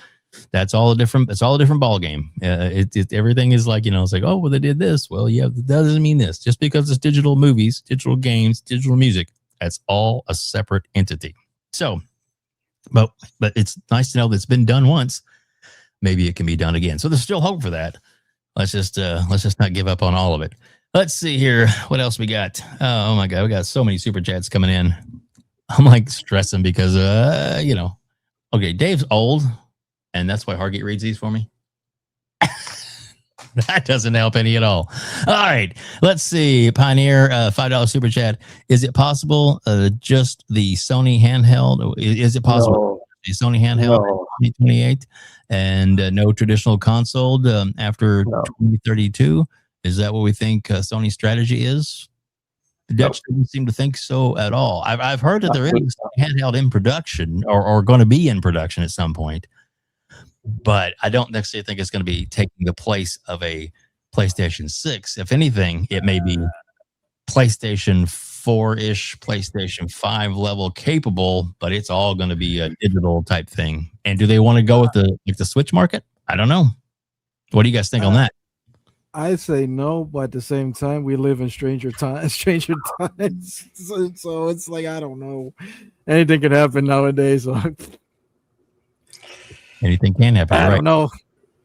that's all a different. It's all a different ball game. Everything is like, it's like, oh, well, they did this. Well, yeah, that doesn't mean this. Just because it's digital movies, digital games, digital music, that's all a separate entity. So But it's nice to know that it's been done once. Maybe it can be done again. So there's still hope for that. Let's just not give up on all of it. Let's see here. What else we got? Oh my God, we got so many super chats coming in. I'm like stressing because okay, Dave's old, and that's why Hargeet reads these for me. That doesn't help any at all. All right, let's see. Pioneer, $5 super chat. Is it possible just the Sony handheld? Is it possible the Sony handheld 2028 and no traditional console after 2032? Is that what we think Sony's strategy is? Dutch doesn't seem to think so at all. I've heard that there is a handheld in production or going to be in production at some point. But I don't necessarily think it's going to be taking the place of a PlayStation 6. If anything, it may be PlayStation 4-ish, PlayStation 5 level capable, but it's all going to be a digital type thing. And do they want to go with the Switch market? I don't know. What do you guys think on that? I say no, but at the same time, we live in stranger times. So it's like, I don't know. Anything can happen nowadays. So. Anything can happen. I don't know.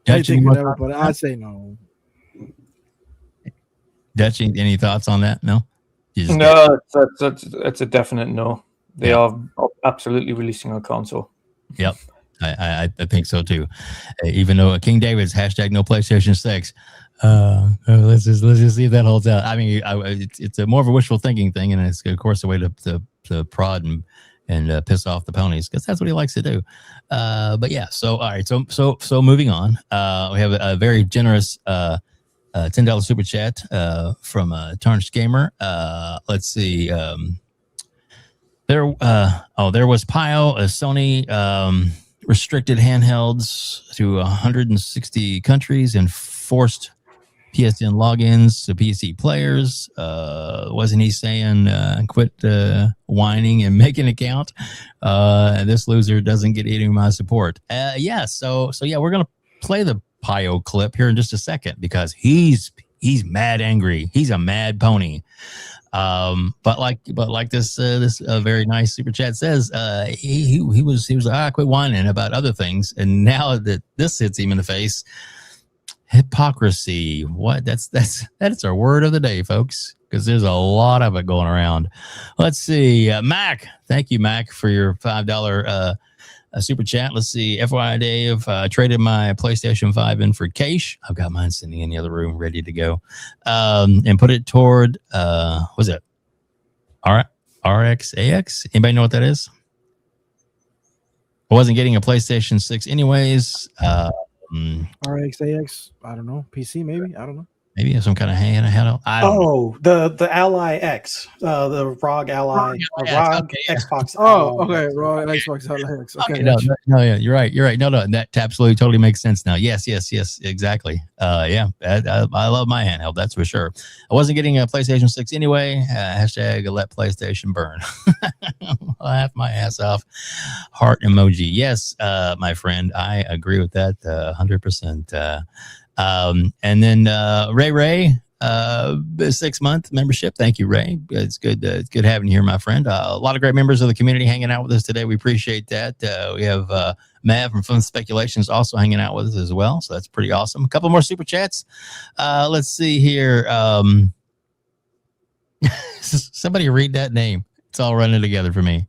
Dutch, but I say no. Dutch, any thoughts on that? No? No, that's a definite no. They are absolutely releasing a console. Yep. I think so too. Even though King David's hashtag no PlayStation 6. Let's just see if that holds out. I mean, it's a more of a wishful thinking thing, and it's of course a way to prod and piss off the ponies because that's what he likes to do. But yeah, so all right, so moving on. We have a very generous $10 super chat from Tarnished Gamer. Let's see. There was Pio, a Sony restricted handhelds to 160 countries and forced PSN logins to PC players. Wasn't he saying quit whining and make an account? This loser doesn't get any of my support. So we're gonna play the Pio clip here in just a second because he's mad angry. He's a mad pony. But like this very nice super chat says, he was quit whining about other things, and now that this hits him in the face. Hypocrisy. What? That's our word of the day, folks, because there's a lot of it going around. Let's see. Mac. Thank you, Mac, for your $5 super chat. Let's see. FYI, Dave, traded my PlayStation 5 in for cash. I've got mine sitting in the other room ready to go. And put it toward, what's it? RXAX? Anybody know what that is? I wasn't getting a PlayStation 6 anyways. RXAX, I don't know. PC, maybe? I don't know. Maybe some kind of handle. The Ally X, the ROG Ally, ROG Xbox. Oh, okay, ROG Xbox Ally X. Okay, yeah, you're right. No, that absolutely totally makes sense now. Yes, exactly. I love my handheld, that's for sure. I wasn't getting a PlayStation 6 anyway. Hashtag let PlayStation burn. I'll laugh my ass off. Heart emoji. Yes, my friend, I agree with that 100%. And then Ray, 6-month membership. Thank you, Ray. It's good having you here, my friend. A lot of great members of the community hanging out with us today. We appreciate that. We have Mav from Fun Speculations also hanging out with us as well, so that's pretty awesome. A couple more super chats. Let's see here. Somebody read that name. It's all running together for me.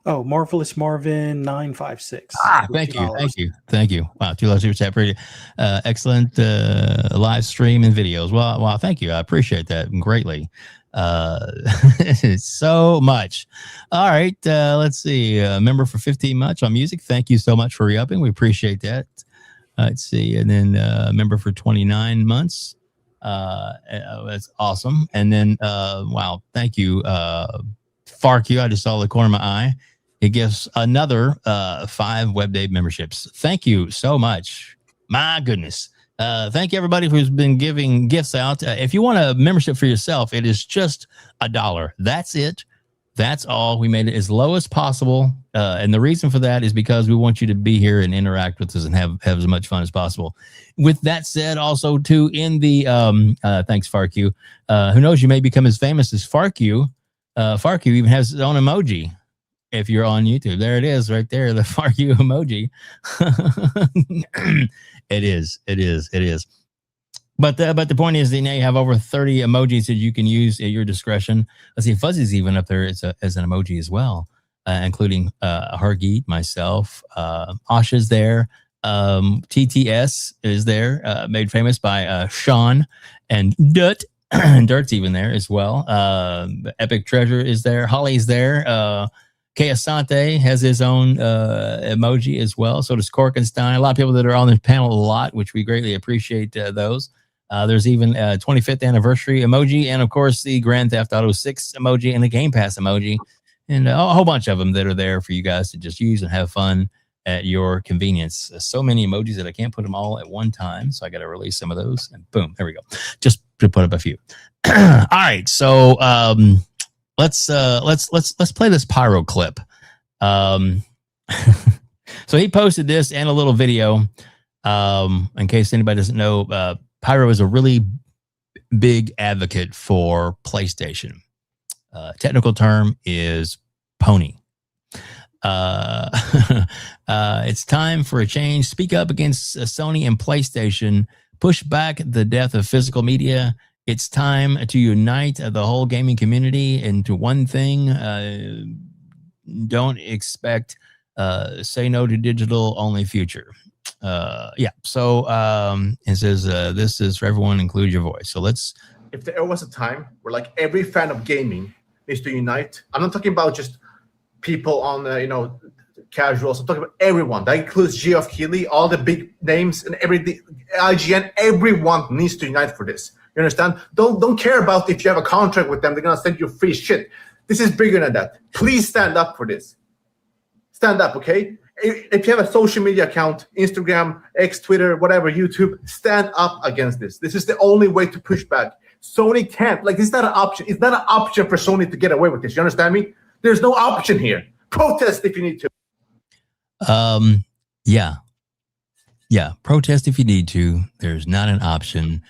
Oh, Marvelous Marvin 956. Thank you. Wow, $2 super chat. Pretty excellent live stream and videos. Wow, thank you. I appreciate that greatly. So much. All right, let's see. Member for 15 months on music. Thank you so much for re-upping. We appreciate that. Let's see, and then member for 29 months. That's awesome. And then wow, thank you, FARK QUE. I just saw the corner of my eye. It gives another 5 WebDave memberships. Thank you so much. My goodness. Thank you, everybody who's been giving gifts out. If you want a membership for yourself, it is just $1. That's it. That's all. We made it as low as possible. And the reason for that is because we want you to be here and interact with us and have as much fun as possible. With that said, also, too, in the thanks, FARK QUE. Who knows, you may become as famous as FARK QUE. FARK QUE even has his own emoji. if you're on YouTube. There it is right there, the FARK QUE emoji. It is. But the point is that now you have over 30 emojis that you can use at your discretion. Let's see, Fuzzy's even up there as an emoji as well, including Hargeet, myself, Asha's there, TTS is there, made famous by Sean, and Dut. Dirt's even there as well. Epic Treasure is there. Holly's there. Keasante has his own emoji as well. So does Korkenstein. A lot of people that are on this panel a lot, which we greatly appreciate those. There's even a 25th anniversary emoji, and of course the Grand Theft Auto 6 emoji and the Game Pass emoji, and a whole bunch of them that are there for you guys to just use and have fun at your convenience. So many emojis that I can't put them all at one time, so I got to release some of those, and boom, there we go. Just to put up a few. All right, so let's play this Pyro clip. So he posted this and a little video. In case anybody doesn't know, Pyro is a really big advocate for PlayStation. Technical term is pony. It's time for a change. Speak up against Sony and PlayStation. Push back the death of physical media. It's time to unite the whole gaming community into one thing. Don't expect say no to digital only future. So it says this is for everyone, include your voice. So let's. If there was a time where like every fan of gaming needs to unite, I'm not talking about just people on casuals. I'm talking about everyone. That includes Geoff Keighley, all the big names, and everything. IGN. Everyone needs to unite for this. You understand? Don't care about if you have a contract with them. They're gonna send you free shit. This is bigger than that. Please stand up for this. Stand up, okay? If you have a social media account, Instagram, X, Twitter, whatever, YouTube, stand up against this. This is the only way to push back. Sony can't. Like, it's not an option. It's not an option for Sony to get away with this. You understand me? There's no option here. Protest if you need to. Yeah. Protest if you need to. There's not an option.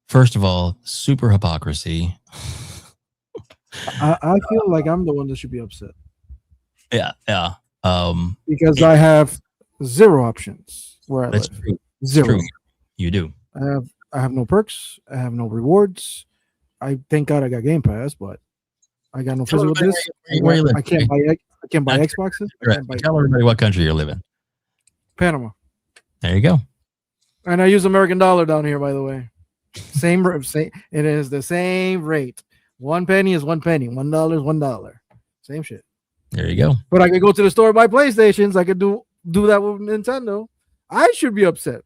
First of all, super hypocrisy. I feel like I'm the one that should be upset. Yeah. Because I have zero options where I live. True. Zero. True. You do. I have no perks. I have no rewards. I thank God I got Game Pass, but I got no physical disc. Where you live? I can't buy Xboxes. Tell everybody what country you live in. Panama. There you go. And I use American dollar down here, by the way. Same. It is the same rate. 1 penny is 1 penny. $1 is $1. Same shit. There you go. But I could go to the store and buy PlayStations. I could do that with Nintendo. I should be upset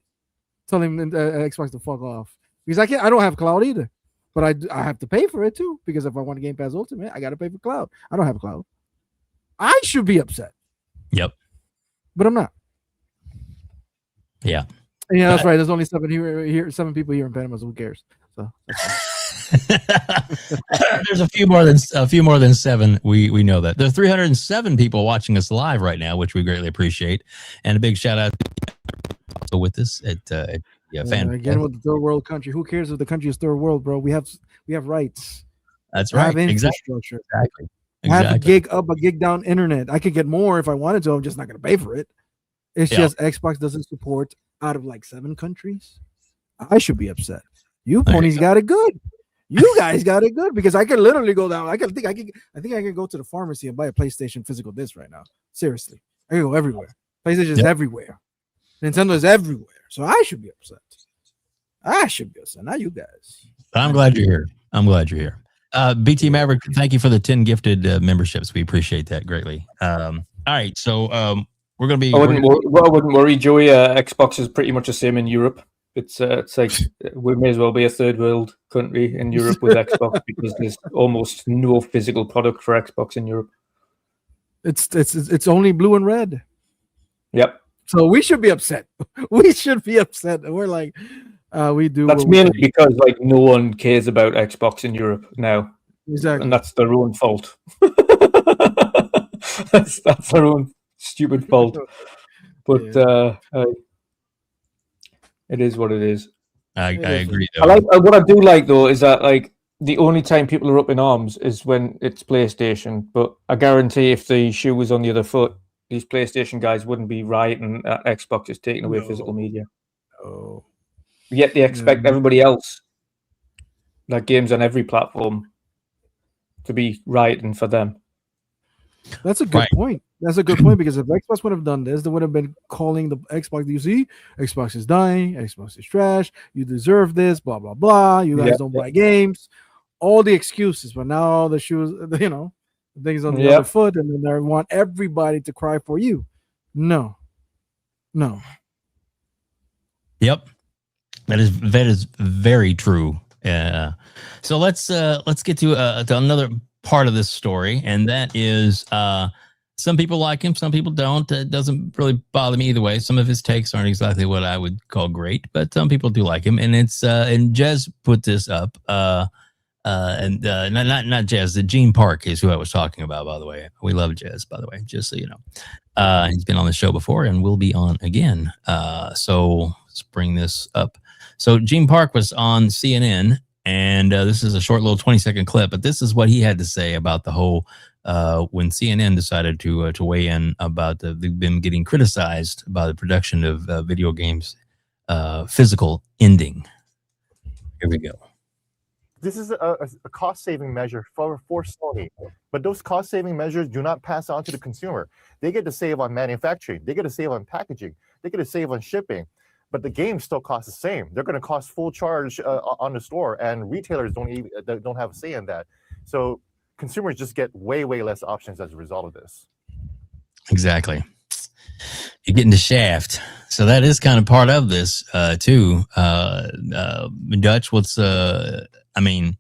telling Xbox to fuck off because I don't have cloud either. But I have to pay for it too because if I want a Game Pass Ultimate, I got to pay for cloud. I don't have cloud. I should be upset. Yep. But I'm not. Yeah. Yeah, that's right. There's only 7 people here in Panama, so who cares? So there's a few more than 7. We know that. There's 307 people watching us live right now, which we greatly appreciate. And a big shout out also with us at fan. Again with the third world country. Who cares if the country is third world, bro? We have rights. That's right. Have infrastructure. Exactly. Have a gig up, a gig down internet. I could get more if I wanted to. I'm just not gonna pay for it. It's just Xbox doesn't support out of like 7 countries. I should be upset. You ponies got it good. You guys got it good because I could literally go down. I think I can go to the pharmacy and buy a PlayStation physical disc right now. Seriously, I can go everywhere. PlayStation is everywhere. Nintendo is everywhere. So I should be upset. I should be upset, not you guys. I'm glad you're here. BT Maverick, thank you for the 10 gifted memberships. We appreciate that greatly. All right, so we're going to be. I wouldn't worry, Joey. Xbox is pretty much the same in Europe. It's like we may as well be a third world country in Europe with Xbox because there's almost no physical product for Xbox in Europe. It's only blue and red. Yep. So we should be upset. We should be upset. We're like, we do. That's mainly because like no one cares about Xbox in Europe now. Exactly. And that's their own fault. that's their own stupid fault. But it is what it is. I agree. Though. What I do like though is that like the only time people are up in arms is when it's PlayStation. But I guarantee if the shoe was on the other foot, these PlayStation guys wouldn't be rioting at Xbox is taking away physical media. Oh. Yet they expect everybody else, like games on every platform, to be rioting for them. That's a good point. That's a good point, because if Xbox would have done this, they would have been calling the Xbox. You see, Xbox is dying. Xbox is trash. You deserve this. Blah blah blah. You guys don't buy games. All the excuses. But now the shoes, you know, things on the other foot, and then they want everybody to cry for you. No. Yep, that is very true. So let's get to another part of this story, and that is some people like him, some people don't. It doesn't really bother me either way. Some of his takes aren't exactly what I would call great, but some people do like him. And it's and Jez put this up. Not Jez, the Gene Park is who I was talking about, by the way. We love Jez, by the way, just so you know. He's been on the show before and will be on again. So let's bring this up. So Gene Park was on CNN, and this is a short little 20-second clip, but this is what he had to say about the whole when CNN decided to weigh in about they've been getting criticized by the production of video games physical ending. Here we go. This is a cost-saving measure for Sony, but those cost-saving measures do not pass on to the consumer. They get to save on manufacturing. They get to save on packaging. They get to save on shipping. But the games still cost the same. They're going to cost full charge on the store, and retailers don't have a say in that. So consumers just get way less options as a result of this. Exactly. You're getting the shaft. So that is kind of part of this too. Dutch, what's I mean,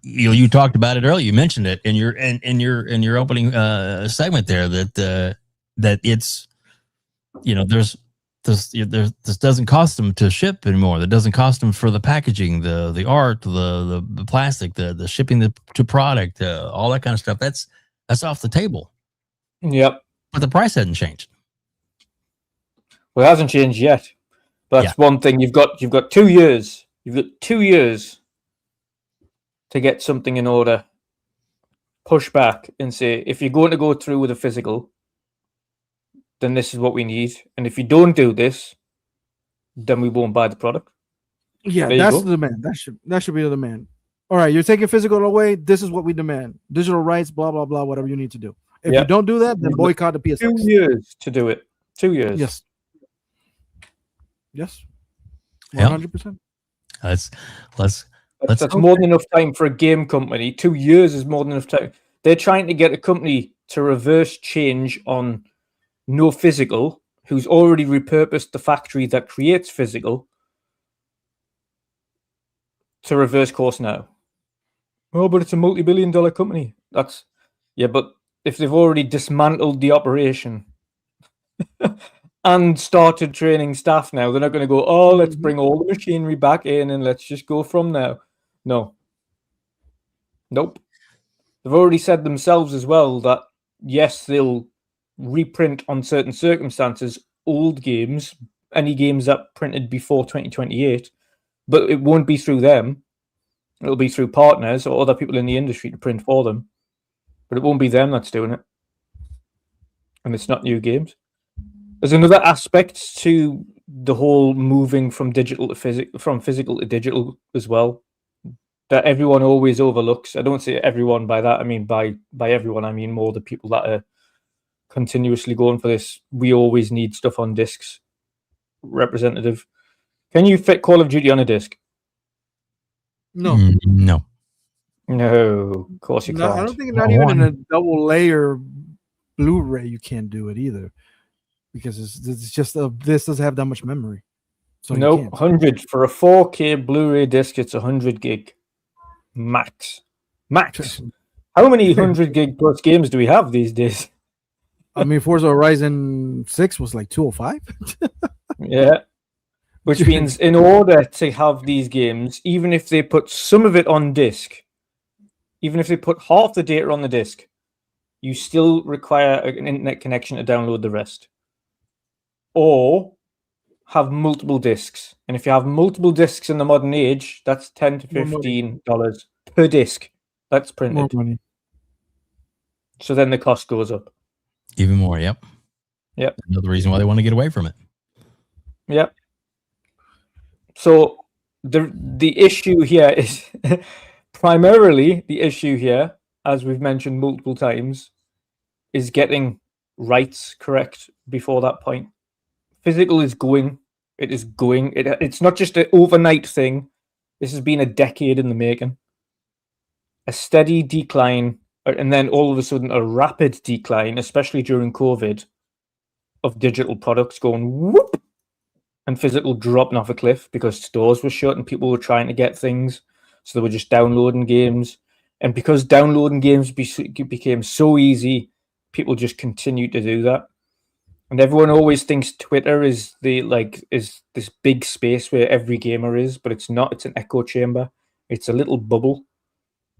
you talked about it earlier. You mentioned it in your opening segment there that it's, you know, this doesn't cost them to ship anymore. That doesn't cost them for the packaging, the art, the plastic, the shipping to product, all that kind of stuff. That's off the table. Yep. But the price hasn't changed. Well, it hasn't changed yet. But that's one thing. You've got 2 years. You've got 2 years to get something in order. Push back and say, if you're going to go through with a physical, then this is what we need. And if you don't do this, then we won't buy the product. Yeah, that's the demand. That should be the demand. All right, you're taking physical away. This is what we demand. Digital rights, blah, blah, blah, whatever you need to do. If you don't do that, then boycott the PS6. 2 years to do it. 2 years. Yes. 100%. That's more than enough time for a game company. 2 years is more than enough time. They're trying to get a company to reverse change on no physical, who's already repurposed the factory that creates physical, to reverse course now. Oh, but it's a multi-billion-dollar company. But if they've already dismantled the operation and started training staff now, they're not going to go, oh, let's bring all the machinery back in and let's just go from now. No. Nope. They've already said themselves as well that, yes, they'll reprint on certain circumstances old games, any games that printed before 2028, but it won't be through them. It'll be through partners or other people in the industry to print for them, but it won't be them that's doing it. And it's not new games. There's another aspect to the whole moving from digital to physical to digital as well, that everyone always overlooks. I don't say everyone by that. I mean by everyone, I mean more the people that are continuously going for this. We always need stuff on discs. Representative, can you fit Call of Duty on a disc? No. No, of course you can't. I don't think not even in a double layer Blu-ray you can't do it either, because it's just this doesn't have that much memory. So no, 100 for a 4K Blu-ray disc. It's 100 gig max. How many 100 gig plus games do we have these days? I mean, Forza Horizon 6 was like 205. Yeah. Which means in order to have these games, even if they put some of it on disc, even if they put half the data on the disc, you still require an internet connection to download the rest. Or have multiple discs, and if you have multiple discs in the modern age, that's $10 to $15 per disc that's printed. More money. So then the cost goes up. Even more. Yep. Another reason why they want to get away from it. Yep. So the issue here is primarily the issue here, as we've mentioned multiple times, is getting rights correct before that point. Physical is going. It is going. It's not just an overnight thing. This has been a decade in the making. A steady decline, and then all of a sudden a rapid decline, especially during COVID, of digital products going whoop, and physical dropping off a cliff because stores were shut and people were trying to get things. So they were just downloading games. And because downloading games became so easy, people just continued to do that. And everyone always thinks Twitter is is this big space where every gamer is, but it's not. It's an echo chamber. It's a little bubble.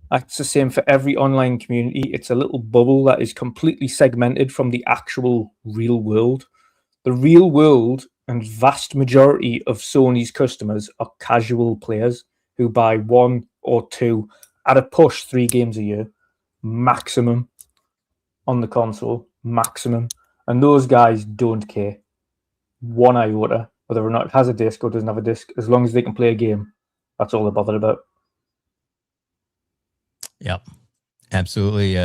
That's the same for every online community. It's a little bubble that is completely segmented from the actual real world. The real world and vast majority of Sony's customers are casual players who buy 1 or 2, at a push, 3 games a year, maximum on the console, maximum. And those guys don't care one iota whether or not it has a disc or doesn't have a disc. As long as they can play a game, that's all they're bothered about. Yep, absolutely.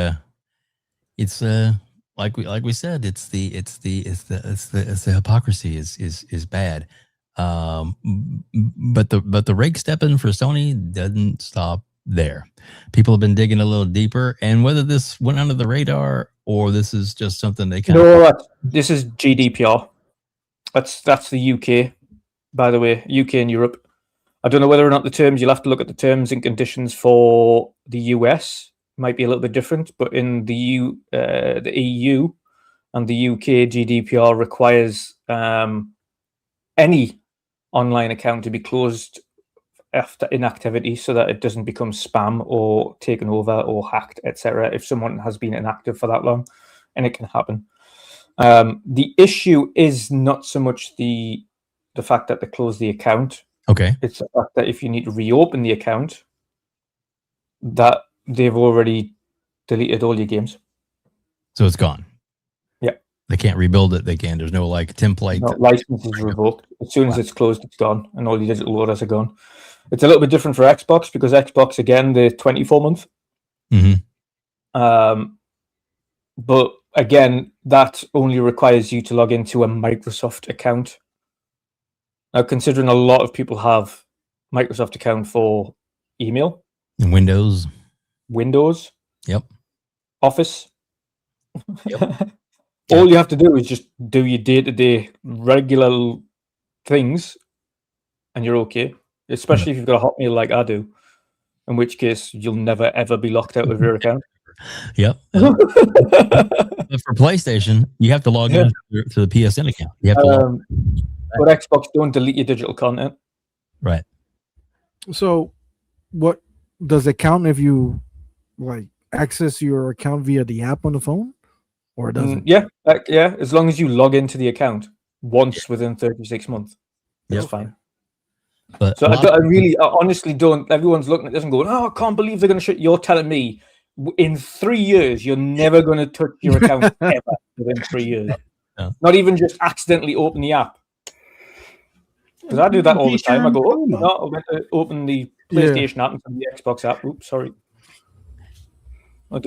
It's like we said, it's the hypocrisy is bad. But the rake stepping for Sony doesn't stop there. People have been digging a little deeper, and whether this went under the radar or this is just something they kind of this is GDPR. That's the UK, by the way, UK and Europe. I don't know whether or not the terms, you'll have to look at the terms and conditions for the US. Might be a little bit different, but in the EU and the UK, GDPR requires any online account to be closed after inactivity so that it doesn't become spam or taken over or hacked, etc. if someone has been inactive for that long, and it can happen. The issue is not so much the fact that they close the account. Okay. It's the fact that if you need to reopen the account, that they've already deleted all your games. So it's gone. Yeah. They can't rebuild it. They can. There's no like template. No, license is revoked. As soon as it's closed, it's gone, and all your digital orders are gone. It's a little bit different for Xbox because Xbox, again, they're 24 month. Mm-hmm. But again, that only requires you to log into a Microsoft account. Now, considering a lot of people have Microsoft account for email, and Windows, yep, Office, yep. All you have to do is just do your day-to-day regular things, and you're okay. Especially if you've got a Hotmail like I do, in which case you'll never ever be locked out of your account. Yep. But for PlayStation, you have to log in to the PSN account. You have to but Xbox don't delete your digital content. Right. So what does it count if you like access your account via the app on the phone, or it doesn't? Yeah, as long as you log into the account once within 36 months, it's fine. But so I honestly don't. Everyone's looking at this and going, "Oh, I can't believe they're going to shut." You're telling me in 3 years you're never going to touch your account ever within 3 years? No. Not even just accidentally open the app. Because I do that all the time. I go, "Oh no, I went to open the PlayStation app and the Xbox app." Oops, sorry. Go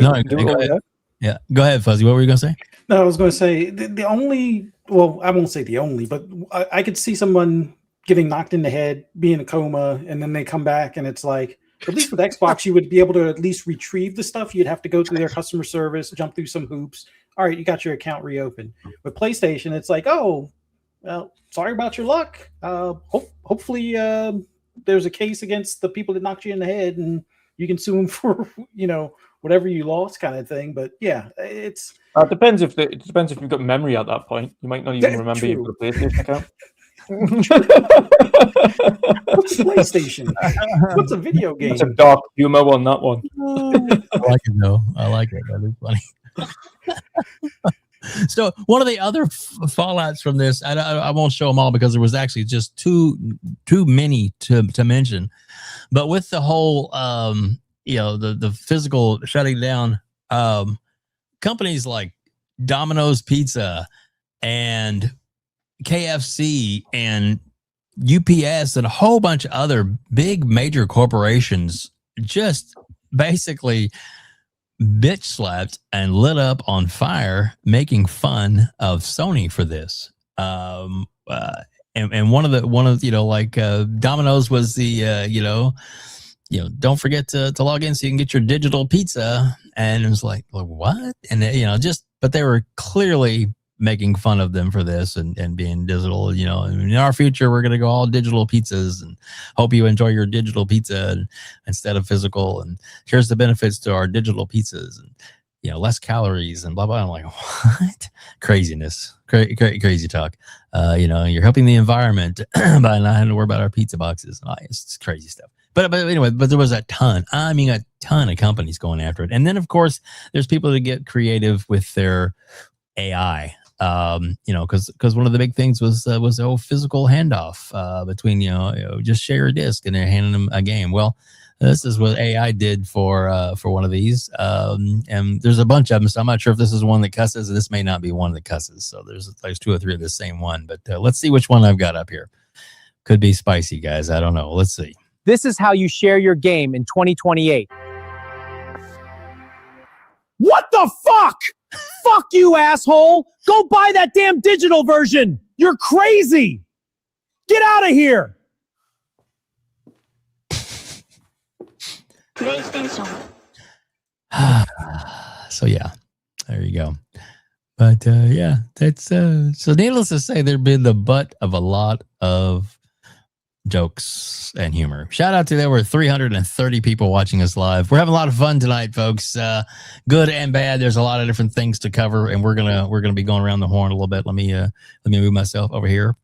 ahead, Fuzzy. What were you going to say? No, I was going to say the only. Well, I won't say the only, but I could see someone getting knocked in the head, be in a coma, and then they come back, and it's like, at least with Xbox, you would be able to at least retrieve the stuff. You'd have to go through their customer service, jump through some hoops. All right, you got your account reopened. With PlayStation, it's like, oh, well, sorry about your luck. Hopefully, there's a case against the people that knocked you in the head, and you can sue them for whatever you lost, kind of thing. But yeah, it's it depends if you've got memory at that point. You might not even remember you've got a PlayStation account. What's PlayStation? What's a video game? It's a dark humor on that one. I like it though. I like it. That is funny. So one of the other fallouts from this, I won't show them all because there was actually just too many to mention. But with the whole, the physical shutting down, companies like Domino's Pizza and KFC and UPS and a whole bunch of other big major corporations just basically bitch slapped and lit up on fire, making fun of Sony for this. And one of Domino's was the don't forget to log in so you can get your digital pizza. And it was like what? And but they were clearly making fun of them for this and being digital. In our future, we're going to go all digital pizzas and hope you enjoy your digital pizza instead of physical. And here's the benefits to our digital pizzas and, less calories and blah, blah. I'm like, what? Craziness, crazy talk. You're helping the environment by not having to worry about our pizza boxes. It's crazy stuff. But anyway, there was a ton of companies going after it. And then, of course, there's people that get creative with their AI. Because one of the big things was the whole physical handoff between just share a disc and they're handing them a game. Well, this is what AI did for one of these, and there's a bunch of them. So I'm not sure if this is one that cusses. This may not be one that cusses. So there's 2 or 3 of the same one. But let's see which one I've got up here. Could be spicy, guys. I don't know. Let's see. This is how you share your game in 2028. What the fuck? Fuck you, asshole! Go buy that damn digital version! You're crazy! Get out of here! PlayStation. So yeah, there you go. But that's so needless to say, they've been the butt of a lot of jokes and humor. Shout out to there were 330 people watching us live. We're having a lot of fun tonight, folks. Good and bad. There's a lot of different things to cover, and we're gonna be going around the horn a little bit. Let me move myself over here,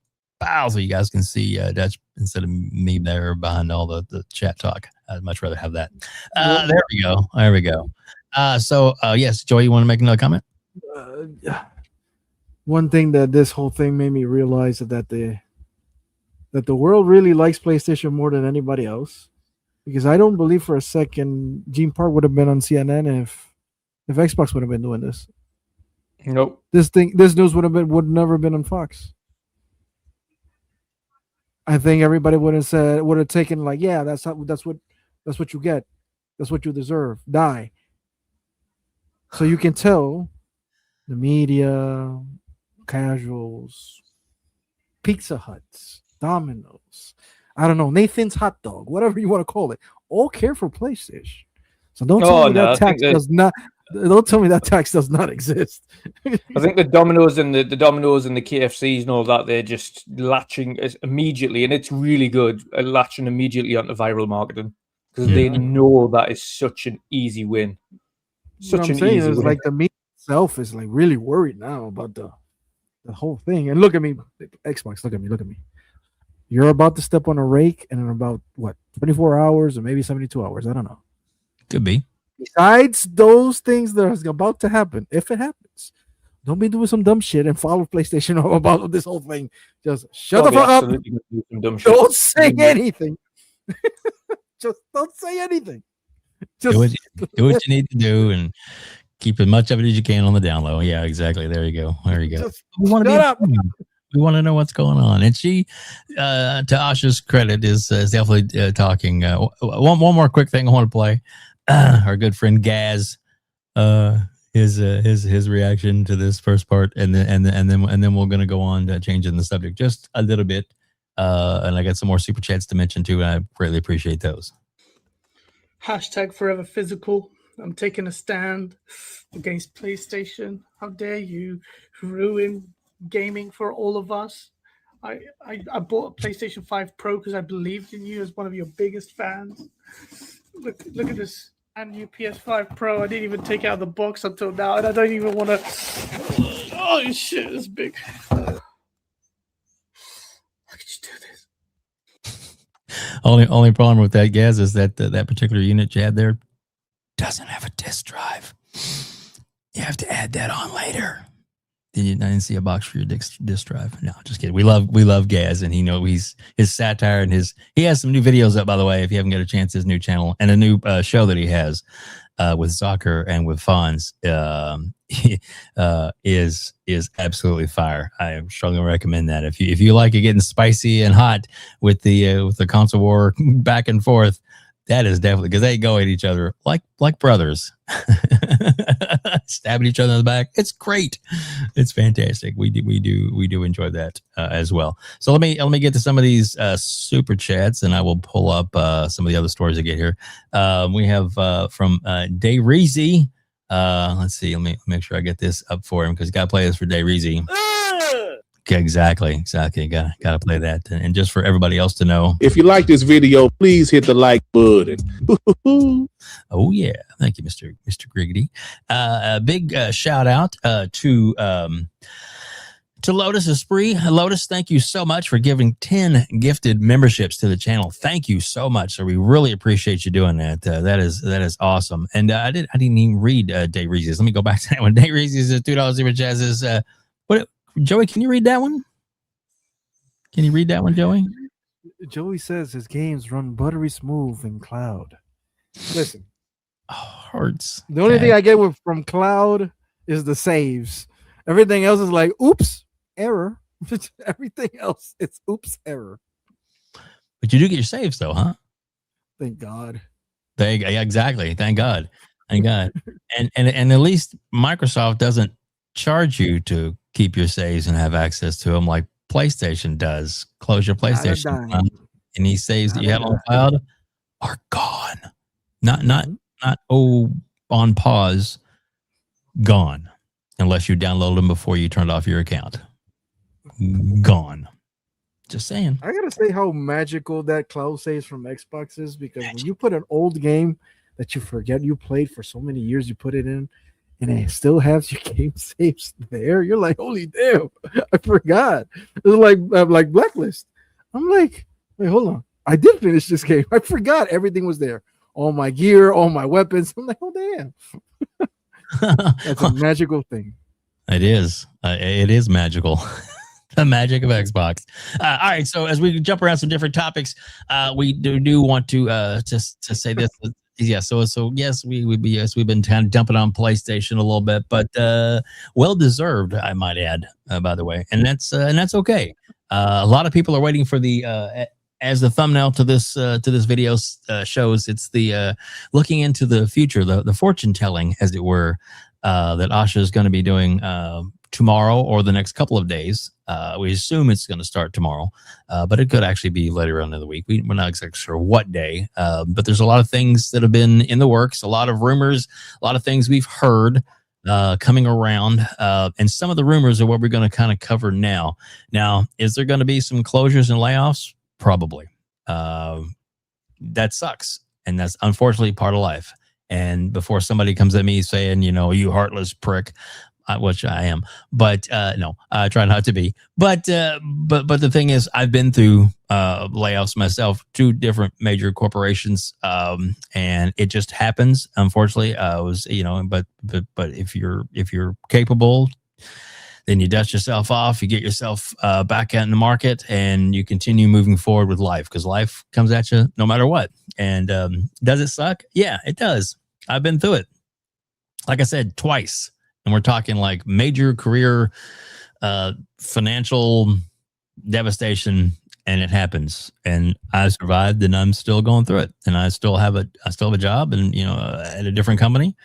so you guys can see Dutch instead of me there behind all the chat talk. I'd much rather have that. There we go. There we go. Yes, Joy, you want to make another comment? One thing that this whole thing made me realize is that the world really likes PlayStation more than anybody else, because I don't believe for a second Gene Park would have been on CNN if Xbox would have been doing this. Nope. This news would never been on Fox. I think everybody would have taken like, yeah, that's what you get, that's what you deserve, die. So you can tell the media, casuals, Pizza Huts, Domino's, I don't know, Nathan's Hot Dog, whatever you want to call it, all care for PlayStation. So don't tell me that tax does not. Don't tell me that tax does not exist. I think the Domino's and the Domino's and the KFCs and all that, they're just latching immediately, and it's really good latching immediately onto viral marketing because they know that is such an easy win. Such an easy win. Like the media itself is like really worried now about the whole thing. And look at me, Xbox. Look at me. You're about to step on a rake, and in about 24 hours or maybe 72 hours. I don't know. Could be. Besides those things that are about to happen, if it happens, don't be doing some dumb shit and follow PlayStation about this whole thing. Just shut the fuck up. Don't say anything. Just don't say anything. Just do what you need to do and keep as much of it as you can on the down low. Yeah, exactly. There you go. Just shut up. We want to know what's going on. And she, to Asha's credit, is definitely talking. One more quick thing I want to play. Our good friend Gaz, his reaction to this first part, and then we're gonna go on to changing the subject just a little bit. And I got some more super chats to mention too, and I greatly appreciate those. Hashtag forever physical. I'm taking a stand against PlayStation. How dare you ruin gaming for all of us? I bought a PlayStation 5 Pro because I believed in you as one of your biggest fans. Look at this and new PS5 Pro. I didn't even take it out of the box until now, and I don't even want to. Oh shit, it's big. How could you do this? Only problem with that, Gaz, is that that particular unit you had there doesn't have a disk drive. You have to add that on later. didn't see a box for your disk drive. No, just kidding. We love Gaz, and his satire and he has some new videos up, by the way. If you haven't got a chance, his new channel and a new show that he has with Zucker and with Fonz is absolutely fire. I strongly recommend that. If you like it getting spicy and hot with the console war back and forth, that is definitely, because they go at each other like brothers, stabbing each other in the back. It's great. It's fantastic. We do enjoy that as well. So let me get to some of these super chats, and I will pull up some of the other stories I get here. We have from Day Reezy. Let's see. Let me make sure I get this up for him, because you got to play this for Day Reezy. Okay, exactly. Gotta play that. And just for everybody else to know, if you like this video, please hit the like button. Oh yeah, thank you, Mr. Griggity. A big shout out to Lotus Esprit. Lotus, thank you so much for giving 10 gifted memberships to the channel. Thank you so much. So we really appreciate you doing that. That is awesome. And I didn't even read Day Reezy's. Let me go back to that one. Day Reezy's is $2 Super Jazz is what. Joey, can you read that one? Can you read that one, Joey? Joey says his games run buttery smooth in cloud. Listen. Hearts. The only thing I get from cloud is the saves. Everything else is like, oops, error. Everything else, it's oops, error. But you do get your saves, though, huh? Thank God. Yeah, exactly. Thank God. Thank God. And at least Microsoft doesn't charge you to keep your saves and have access to them like PlayStation does. Close your PlayStation, any saves that you have on the cloud are gone. Not on pause, gone, unless you download them before you turned off your account. Gone. Just saying. I gotta say how magical that cloud saves from Xbox is, because when you put an old game that you forget you played for so many years, you put it in, and it still has your game saves there. You're like, holy damn, I forgot. It's like Blacklist. I'm like, wait, hold on. I did finish this game. I forgot everything was there. All my gear, all my weapons. I'm like, oh damn. That's a magical thing. It is. It is magical. The magic of Xbox. All right. So as we jump around some different topics, we do want to say this. Yeah, so yes, we've been kind of dumping on PlayStation a little bit, but well deserved, I might add. By the way, and that's okay. A lot of people are waiting for the as the thumbnail to this video shows. It's the looking into the future, the fortune telling, as it were, that Asha is going to be doing tomorrow or the next couple of days. We assume it's going to start tomorrow, but it could actually be later on in the week. We're not exactly sure what day, but there's a lot of things that have been in the works, a lot of rumors, a lot of things we've heard coming around, and some of the rumors are what we're going to kind of cover now. Now, is there going to be some closures and layoffs? Probably. That sucks, and that's unfortunately part of life. And before somebody comes at me saying, you heartless prick, which I am, but no, I try not to be. But the thing is, I've been through layoffs myself, 2 different major corporations, and it just happens. Unfortunately, but if you're capable, then you dust yourself off, you get yourself back out in the market, and you continue moving forward with life, because life comes at you no matter what. And does it suck? Yeah, it does. I've been through it. Like I said, twice. And we're talking like major career, financial devastation, and it happens. And I survived, and I'm still going through it. And I still have a job, and at a different company.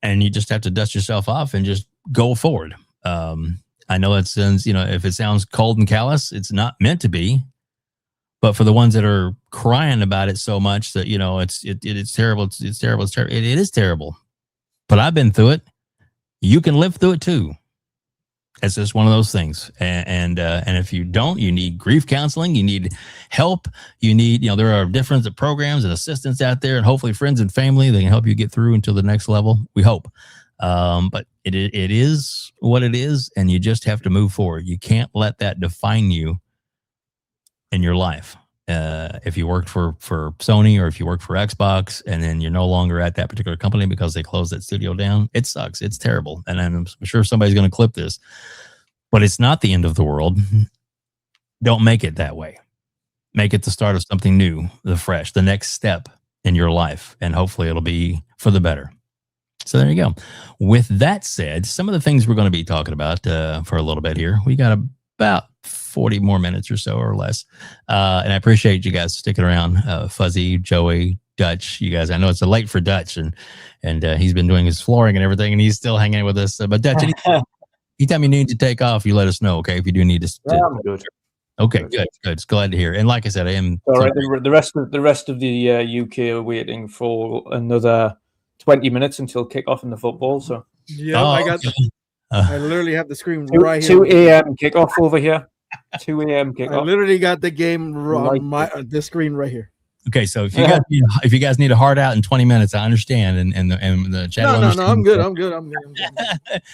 And you just have to dust yourself off and just go forward. I know it sounds, if it sounds cold and callous, it's not meant to be. But for the ones that are crying about it so much that it's terrible, it's terrible, it is terrible. But I've been through it. You can live through it too. It's just one of those things. And if you don't, you need grief counseling, you need help, you need, there are different programs and assistants out there, and hopefully friends and family, they can help you get through until the next level. We hope. But it is what it is, and you just have to move forward. You can't let that define you in your life. If you worked for Sony or if you work for Xbox and then you're no longer at that particular company because they closed that studio down, it sucks. It's terrible. And I'm sure somebody's going to clip this, but it's not the end of the world. Don't make it that way. Make it the start of something new, the fresh, the next step in your life. And hopefully it'll be for the better. So there you go. With that said, some of the things we're going to be talking about for a little bit here. We got about 40 more minutes or so or less. And I appreciate you guys sticking around. Fuzzy, Joey, Dutch, you guys. I know it's late for Dutch and he's been doing his flooring and everything and he's still hanging with us. But Dutch, anytime you need to take off, you let us know, okay? If you do need to. I'm good. Okay, good. It's glad to hear. And like I said, I am. All right, the rest of the UK are waiting for another 20 minutes until kickoff in the football. So yeah, I got. I literally have the screen 2, right here. 2 a.m. kickoff over here. 2 a.m. kickoff. I literally got the game on the screen right here. Okay, so if you guys need a hard out in 20 minutes, I understand, and the chat. No, I'm good.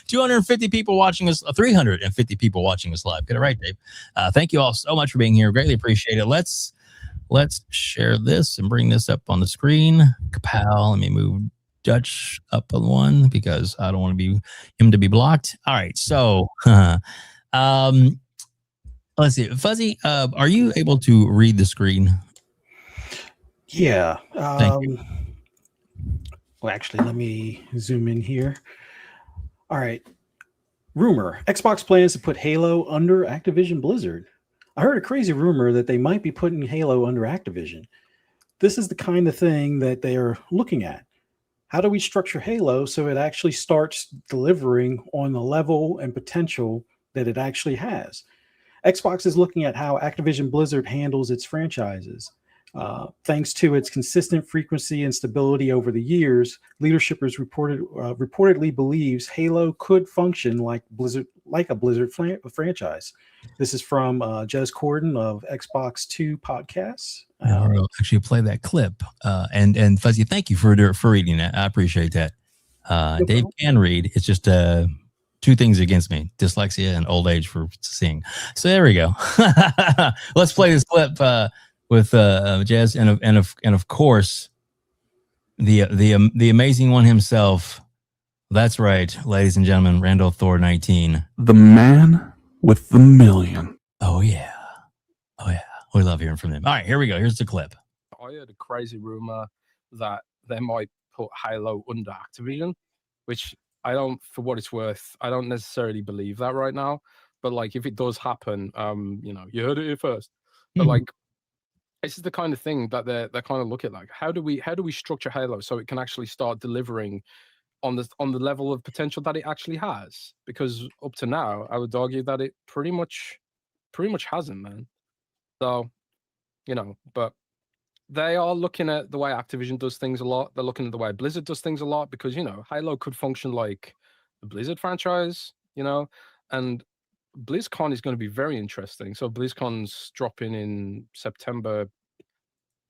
250 people watching us, 350 people watching us live. Get it right, Dave. Thank you all so much for being here. Greatly appreciate it. Let's share this and bring this up on the screen. Kapow. Let me move Dutch up on one because I don't want him to be blocked. All right, so let's see, Fuzzy, are you able to read the screen? Yeah. Thank you. Well, actually, let me zoom in here. All right. Rumor. Xbox plans to put Halo under Activision Blizzard. I heard a crazy rumor that they might be putting Halo under Activision. This is the kind of thing that they are looking at. How do we structure Halo so it actually starts delivering on the level and potential that it actually has? Xbox is looking at how Activision Blizzard handles its franchises. Thanks to its consistent frequency and stability over the years, leadership reportedly believes Halo could function like a Blizzard franchise. This is from Jez Corden of Xbox 2 Podcasts. I'll actually play that clip. And Fuzzy, thank you for reading that. I appreciate that. Dave can read. It's just 2 things against me: dyslexia and old age for seeing. So there we go. Let's play this clip. With Jez and of course the amazing one himself. That's right, ladies and gentlemen, Randall Thor 19, the man with the million. Oh yeah, we love hearing from them. All right, here we go. Here's the clip. I heard a crazy rumor that they might put Halo under Activision, which I don't, for what it's worth, I don't necessarily believe that right now. But like, if it does happen, you heard it here first. But like, this is the kind of thing that they're kind of look at, like, how do we structure Halo so it can actually start delivering on the level of potential that it actually has? Because up to now, I would argue that it pretty much hasn't, man. So, but they are looking at the way Activision does things a lot. They're looking at the way Blizzard does things a lot because Halo could function like the Blizzard franchise, and BlizzCon is going to be very interesting. So BlizzCon's dropping in September.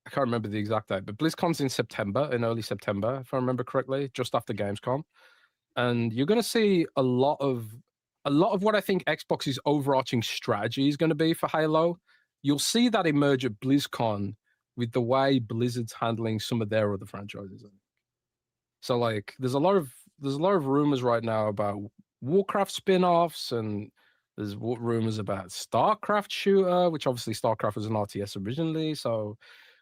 I can't remember the exact date, but BlizzCon's in September, in early September, if I remember correctly, just after Gamescom. And you're going to see a lot of what I think Xbox's overarching strategy is going to be for Halo. You'll see that emerge at BlizzCon with the way Blizzard's handling some of their other franchises. So like, there's a lot of rumors right now about Warcraft spin-offs, and there's rumors about StarCraft shooter, which obviously StarCraft was an RTS originally. So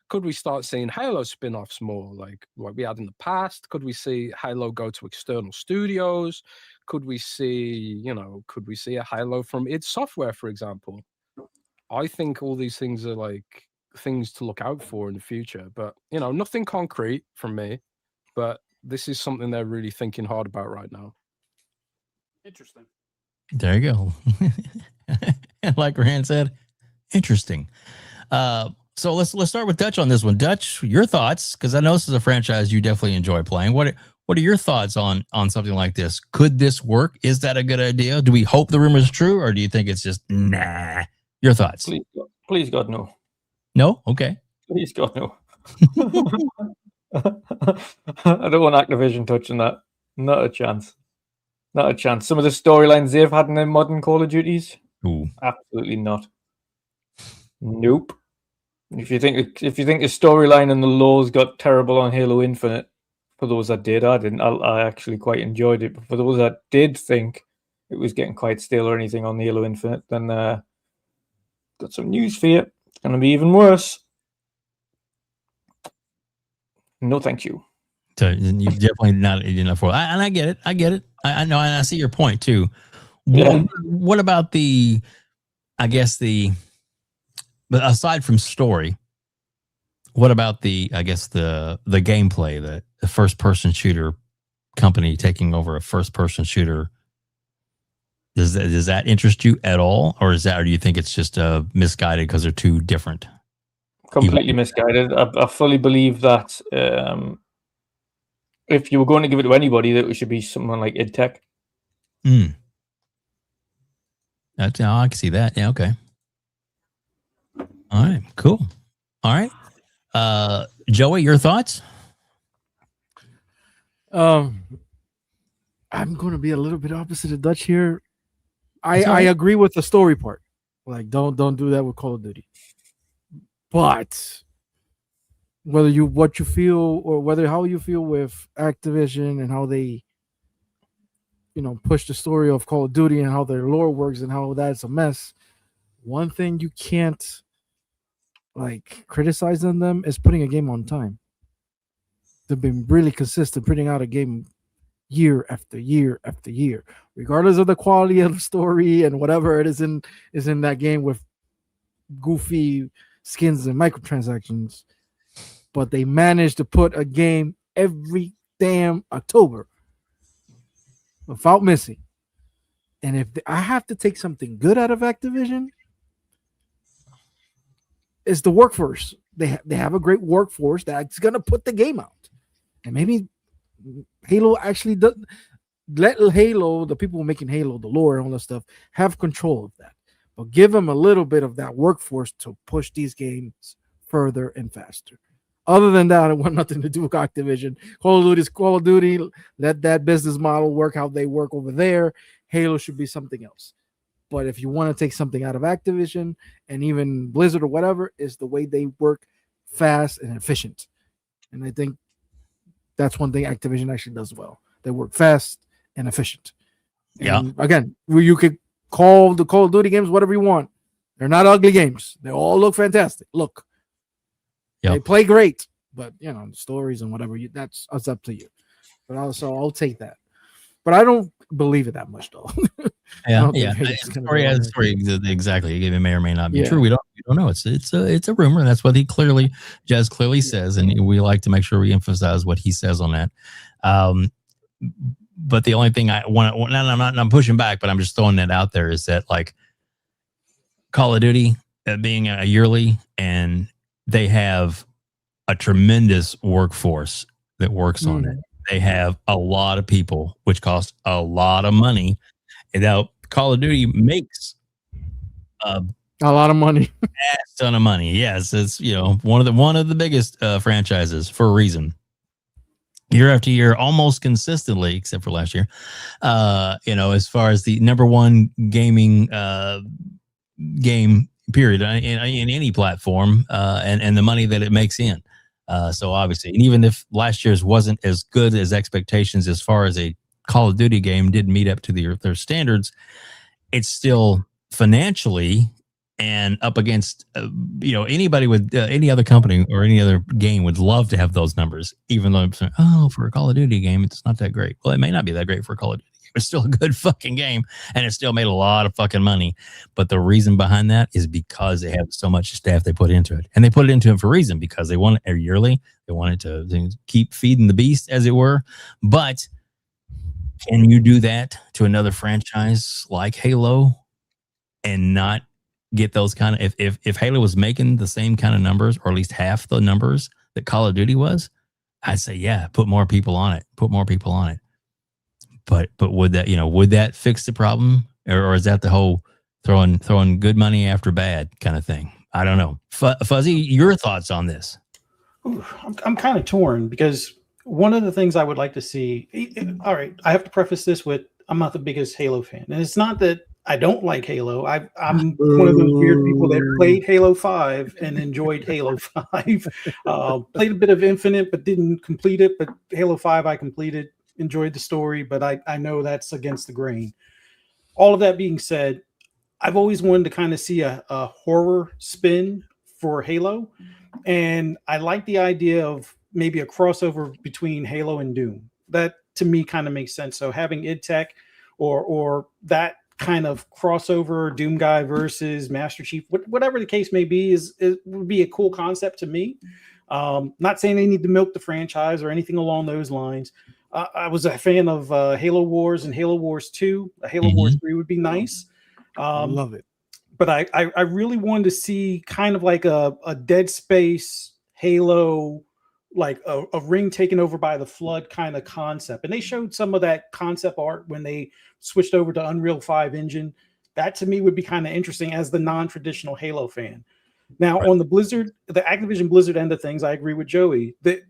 could we start seeing Halo spin-offs more like we had in the past? Could we see Halo go to external studios? Could we see a Halo from id Software, for example? I think all these things are like things to look out for in the future, but nothing concrete from me, but this is something they're really thinking hard about right now. Interesting. There you go. Like Rand said, interesting. So let's start with Dutch on this one. Dutch, your thoughts, because I know this is a franchise you definitely enjoy playing. What are your thoughts on something like this? Could this work? Is that a good idea? Do we hope the rumor is true, or do you think it's just nah? Your thoughts? Please God, no. No? Okay. Please God, no. I don't want Activision touching that. Not a chance. Not a chance. Some of the storylines they've had in their modern Call of Duties? Ooh. Absolutely not. Nope. If you think the storyline and the laws got terrible on Halo Infinite, for those that did, I didn't. I actually quite enjoyed it. But for those that did think it was getting quite stale or anything on Halo Infinite, then got some news for you. It's going to be even worse. No, thank you. So you definitely not enough for. And I get it. I get it. I know, and I see your point too. Yeah. What about the? I guess but aside from story, what about the gameplay, the first person shooter company taking over a first person shooter? Does that interest you at all, or do you think it's just misguided because they're too different? Completely misguided. I fully believe that if you were going to give it to anybody, that it should be someone like id Tech. I can see that. Yeah. Okay. All right. Cool. All right. Joey, your thoughts? I'm going to be a little bit opposite of Dutch here. I agree with the story part. Like, don't do that with Call of Duty. But what you feel, or how you feel with Activision and how they, push the story of Call of Duty and how their lore works and how that's a mess. One thing you can't criticize on them is putting a game on time. They've been really consistent putting out a game year after year after year, regardless of the quality of the story and whatever it is in that game with goofy skins and microtransactions. But they managed to put a game every damn October without missing. And if I have to take something good out of Activision, it's the workforce. They have a great workforce that's gonna put the game out, and maybe Halo actually does let Halo, the people making Halo, the lore and all that stuff, have control of that. But give them a little bit of that workforce to push these games further and faster. Other than that, I want nothing to do with Activision. Call of Duty is Call of Duty. Let that business model work how they work over there. Halo should be something else. But if you want to take something out of Activision and even Blizzard or whatever, is the way they work fast and efficient. And I think that's one thing Activision actually does well. They work fast and efficient. Yeah. And again, you could call the Call of Duty games whatever you want. They're not ugly games. They all look fantastic. Look. Yep. They play great. But, the stories and whatever, that's up to you. But also, I'll take that. But I don't believe it that much, though. Yeah. Story exactly. It may or may not be true. We don't know. It's a rumor. And that's what Jez clearly says, and we like to make sure we emphasize what he says on that. But the only thing I want, I'm pushing back, but I'm just throwing that out there, is that Call of Duty being a yearly, and they have a tremendous workforce that works on it. They have a lot of people, which costs a lot of money. And now Call of Duty makes a lot of money, a ton of money. Yes, it's one of the biggest franchises for a reason. Year after year, almost consistently, except for last year. As far as the number one gaming game period in any platform, and the money that it makes in. So obviously, and even if last year's wasn't as good as expectations as far as a Call of Duty game didn't meet up to their standards, it's still financially and up against anybody with any other company or any other game would love to have those numbers, even though for a Call of Duty game it's not that great. Well, it may not be that great for a Call of Duty. It's still a good fucking game, and it still made a lot of fucking money. But the reason behind that is because they have so much staff they put into it, and they put it into it for a reason, because they want it yearly. They wanted to keep feeding the beast, as it were. But can you do that to another franchise like Halo and not get those kind of? If Halo was making the same kind of numbers, or at least half the numbers that Call of Duty was, I'd say, yeah, put more people on it. Put more people on it. But would that fix the problem, or is that the whole throwing good money after bad kind of thing? I don't know. Fuzzy, your thoughts on this? Ooh, I'm kind of torn, because one of the things I would like to see. All right, I have to preface this with, I'm not the biggest Halo fan, and it's not that I don't like Halo. I'm one of those weird people that played Halo 5 and enjoyed Halo 5. Played a bit of Infinite, but didn't complete it. But Halo 5 I completed, enjoyed the story, but I know that's against the grain. All of that being said, I've always wanted to kind of see a horror spin for Halo. And I like the idea of maybe a crossover between Halo and Doom. That to me kind of makes sense. So having id Tech or that kind of crossover, Doom guy versus Master Chief, whatever the case may be, would be a cool concept to me. Not saying they need to milk the franchise or anything along those lines. I was a fan of Halo Wars and Halo Wars 2. Halo Wars 3 would be nice. Love it. But I really wanted to see kind of like a Dead Space Halo, like a ring taken over by the flood kind of concept. And they showed some of that concept art when they switched over to Unreal 5 engine. That to me would be kind of interesting as the non-traditional Halo fan. Now on the Activision Blizzard end of things, I agree with Joey. The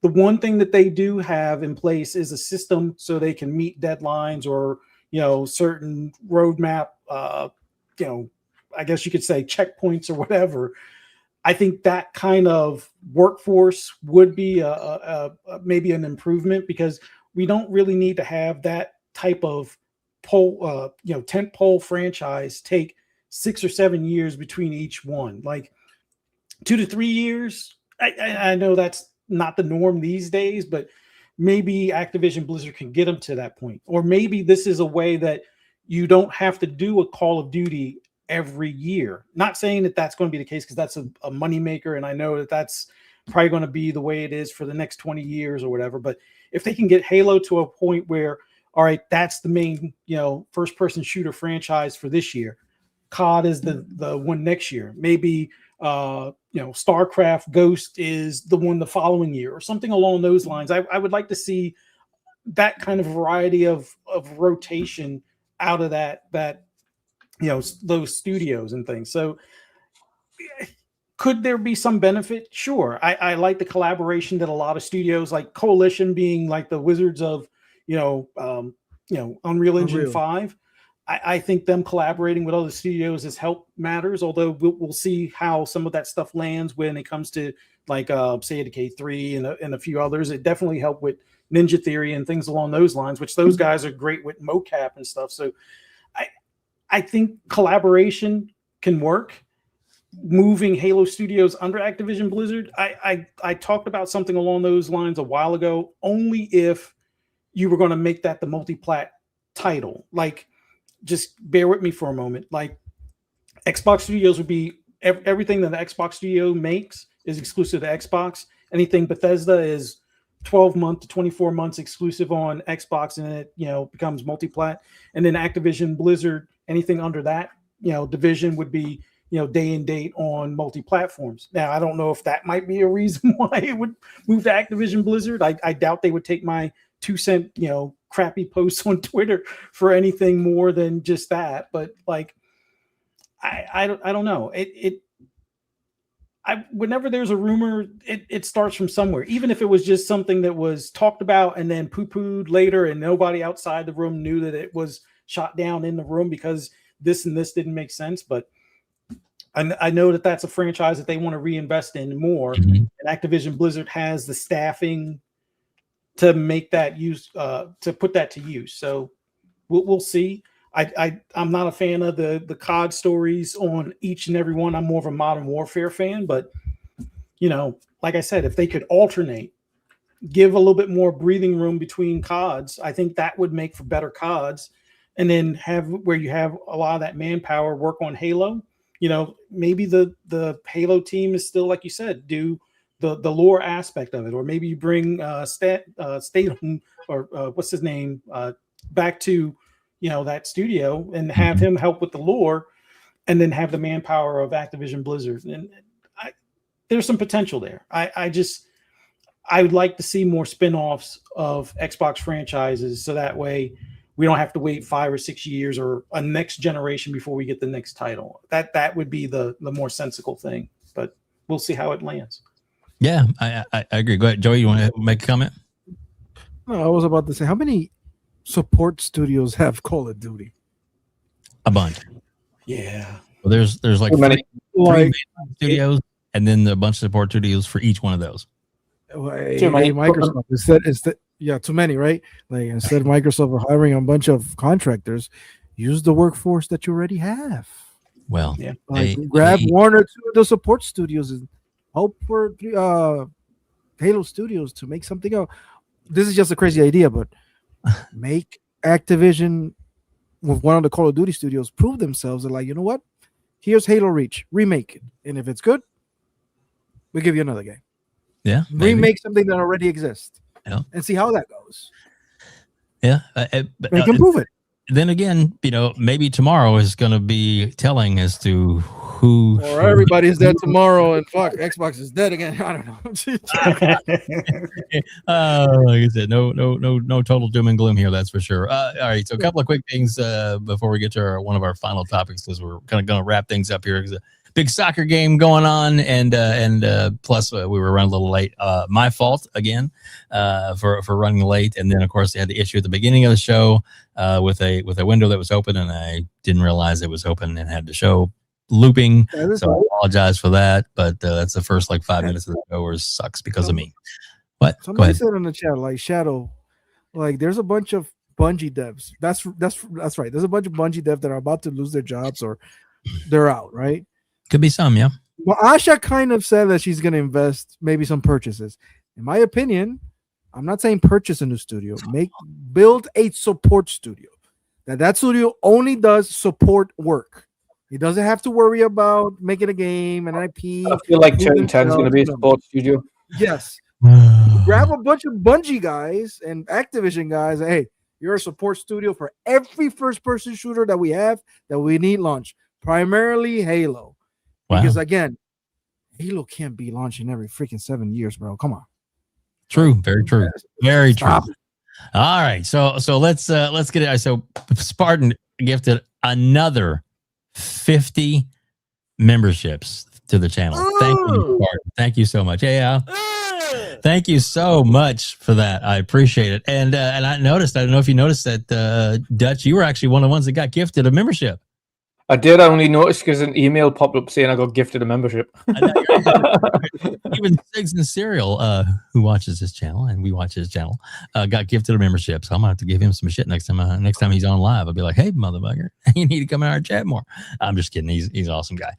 one thing that they do have in place is a system so they can meet deadlines or, certain roadmap, I guess you could say checkpoints or whatever. I think that kind of workforce would be maybe an improvement, because we don't really need to have that type of tent pole franchise take 6 or 7 years between each one. Like 2 to 3 years. I know that's not the norm these days, but maybe Activision Blizzard can get them to that point. Or maybe this is a way that you don't have to do a Call of Duty every year. Not saying that that's going to be the case, because that's a money maker, and I know that that's probably going to be the way it is for the next 20 years or whatever. But if they can get Halo to a point where, all right, that's the main first person shooter franchise for this year, COD is the one next year, maybe StarCraft Ghost is the one the following year, or something along those lines. I would like to see that kind of variety of rotation out of that those studios and things. So could there be some benefit? Sure. I like the collaboration that a lot of studios, like Coalition being like the wizards of Unreal Engine 5. I think them collaborating with other studios has helped matters, although we'll see how some of that stuff lands when it comes to like Say Decay 3 and a few others. It definitely helped with Ninja Theory and things along those lines, which those guys are great with mocap and stuff. So I think collaboration can work. Moving Halo Studios under Activision Blizzard, I talked about something along those lines a while ago, only if you were going to make that the multi-plat title. Like, just bear with me for a moment. Like, Xbox Studios would be everything that the Xbox Studio makes is exclusive to Xbox. Anything Bethesda is 12 months to 24 months exclusive on Xbox, and it becomes multi-plat. And then Activision Blizzard, anything under that division would be day and date on multi-platforms. Now, I don't know if that might be a reason why it would move to Activision Blizzard. I doubt they would take my 2-cent crappy posts on Twitter for anything more than just that. But like, I don't know. Whenever there's a rumor, it starts from somewhere. Even if it was just something that was talked about and then poo-pooed later, and nobody outside the room knew that it was shot down in the room because this and this didn't make sense. But I know that that's a franchise that they want to reinvest in more, and Activision Blizzard has the staffing to make that use, to put that to use. So we'll see. I'm not a fan of the COD stories on each and every one. I'm more of a Modern Warfare fan, but like I said, if they could alternate, give a little bit more breathing room between CODs, I think that would make for better CODs. And then have where you have a lot of that manpower work on Halo. Maybe the Halo team is still, like you said, do the lore aspect of it, or maybe you bring Statham or what's his name back to that studio and have him help with the lore, and then have the manpower of Activision Blizzard. And there's some potential there. I would like to see more spin-offs of Xbox franchises, so that way we don't have to wait 5 or 6 years or a next generation before we get the next title. That would be the more sensible thing, but we'll see how it lands. Yeah, I agree. Go ahead, Joey. You want to make a comment? No, I was about to say, how many support studios have Call of Duty? A bunch. Yeah. Well, there's like Too many. three Like, main studios, and then a bunch of support studios for each one of those. Too many. Microsoft instead, yeah, too many, right? Like instead of Microsoft hiring a bunch of contractors, use the workforce that you already have. Well, yeah, like grab one or two of the support studios and hope for Halo Studios to make something else. This is just a crazy idea, but make Activision with one of the Call of Duty studios prove themselves. They're like, you know what? Here's Halo Reach, remake it, and if it's good, we give you another game. Yeah, maybe. Remake something that already exists, and see how that goes. Yeah, they can prove it. Then again, maybe tomorrow is going to be telling as to who. Or everybody's dead tomorrow, and fuck, Xbox is dead again. I don't know. Like I said, no total doom and gloom here. That's for sure. All right, so a couple of quick things before we get to one of our final topics, because we're kind of going to wrap things up here. Because big soccer game going on, and plus we were running a little late. My fault again for running late, and then of course they had the issue at the beginning of the show with a window that was open, and I didn't realize it was open and had the show looping. So I apologize for that, but that's the first like 5 minutes of the show where it sucks because of me. What? Somebody said in the chat, like Shadow, like there's a bunch of Bungie devs. That's right. There's a bunch of Bungie devs that are about to lose their jobs or they're out, right? Could be some, yeah. Well, Asha kind of said that she's going to invest maybe some purchases. In my opinion, I'm not saying purchase a new studio. Build a support studio. That studio only does support work. He doesn't have to worry about making a game, an IP. I feel like Turn 10 is going to be a support studio. Yes. Grab a bunch of Bungie guys and Activision guys. And, hey, you're a support studio for every first-person shooter that we have that we need launch. Primarily Halo. Wow. Because, again, Halo can't be launching every freaking 7 years, bro. Come on. True. Very true. Very true. All right. So let's get it. So Spartan gifted another 50 memberships to the channel. Thank you, Spartan. Thank you so much. Yeah. Thank you so much for that. I appreciate it. And I noticed, I don't know if you noticed that Dutch, you were actually one of the ones that got gifted a membership. I did. I only noticed because an email popped up saying I got gifted a membership. Even Sigs and Serial, who watches this channel, and we watch his channel, got gifted a membership. So I'm gonna have to give him some shit next time he's on live. I'll be like, "Hey, motherfucker, you need to come in our chat more." I'm just kidding. He's an awesome guy,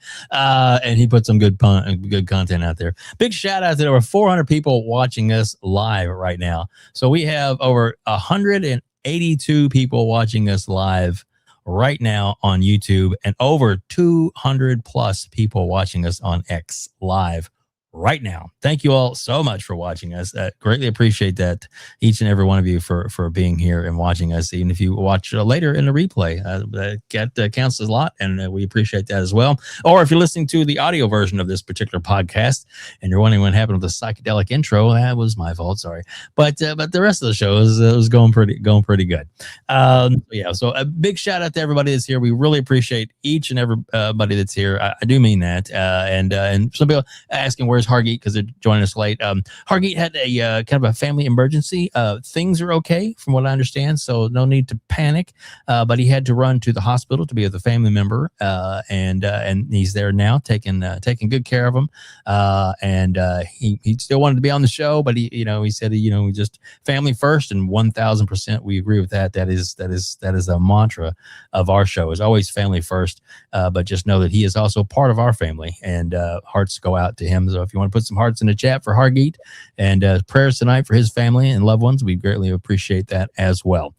and he put some good content out there. Big shout out to over 400 people watching us live right now. So we have over 182 people watching us live right now on YouTube, and over 200 plus people watching us on X live right now. Thank you all so much for watching us. Greatly appreciate that, each and every one of you for being here and watching us. Even if you watch later in the replay, that counts a lot, and we appreciate that as well. Or if you're listening to the audio version of this particular podcast and you're wondering what happened with the psychedelic intro, that was my fault. Sorry, but the rest of the show was going pretty good. Yeah. So a big shout out to everybody that's here. We really appreciate each and everybody that's here. I do mean that. And some people asking where's Hargeet because they're joining us late. Hargeet had a kind of a family emergency. Things are okay from what I understand, so no need to panic. But he had to run to the hospital to be with a family member, and he's there now, taking good care of him. And he still wanted to be on the show, but he said we just family first, and 1,000% we agree with that. That is a mantra of our show, is always family first. But just know that he is also part of our family, and hearts go out to him. So if you want to put some hearts in the chat for Hargeet, and prayers tonight for his family and loved ones, we greatly appreciate that as well.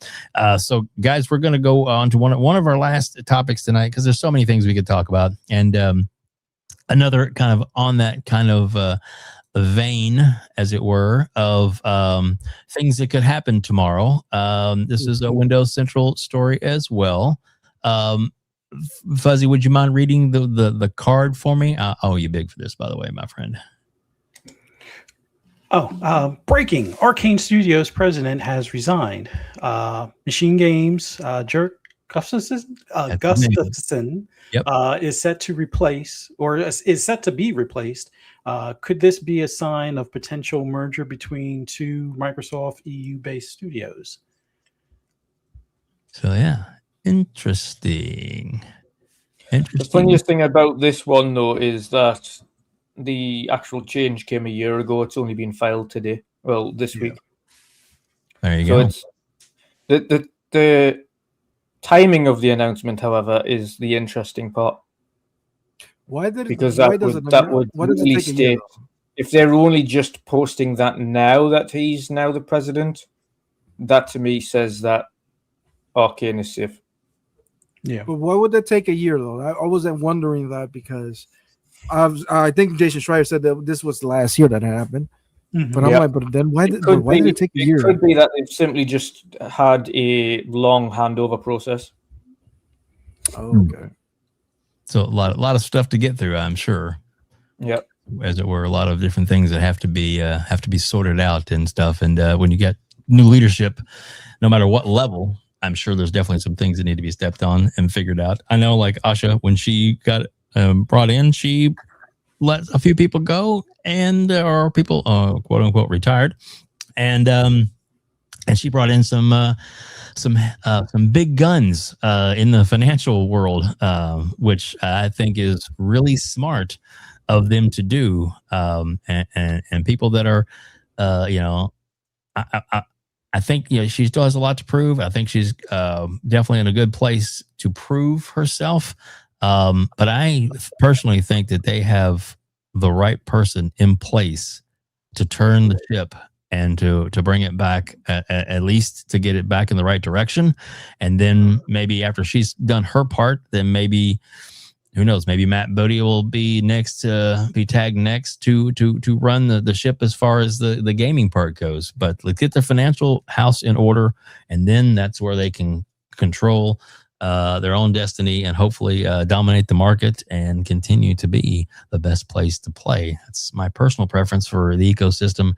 So guys, we're going to go on to one of our last topics tonight, because there's so many things we could talk about, and another kind of on that kind of vein, as it were, of things that could happen tomorrow. This is a Windows Central story as well. Fuzzy, would you mind reading the card for me? Oh, you big for this, by the way, my friend. Breaking. Arcane Studios president has resigned. Machine Games, Jerk Gustafson, is set to replace, or is set to be replaced. Could this be a sign of potential merger between two Microsoft EU-based studios? So yeah, Interesting. The funniest thing about this one, though, is that the actual change came a year ago. It's only been filed today. Well, this week. There you So go. it's the timing of the announcement, however, is the interesting part. Why did it? Because Why that does would why does it really take a year? state if they're only just posting that now that he's now the president. That to me says that Arcane is safe. Yeah. But why would that take a year though? I wasn't wondering that because I think Jason Schreier said that this was the last year that happened. But I'm like, but then why did it take a year? It could be that they've simply just had a long handover process. Oh, okay. So a lot of stuff to get through, I'm sure. Yep. As it were, a lot of different things that have to be sorted out and stuff. And when you get new leadership, no matter what level, I'm sure there's definitely some things that need to be stepped on and figured out. I know, like Asha, when she got brought in, she let a few people go and or people quote unquote retired, and she brought in some big guns in the financial world, which I think is really smart of them to do, and people that are, I think she still has a lot to prove. I think she's definitely in a good place to prove herself. But I personally think that they have the right person in place to turn the ship and to bring it back, at least to get it back in the right direction. And then maybe after she's done her part, then maybe, who knows, maybe Matt Bodie will be tagged next to run the ship as far as the gaming part goes. But let's get the financial house in order, and then that's where they can control their own destiny and hopefully dominate the market and continue to be the best place to play. That's my personal preference for the ecosystem,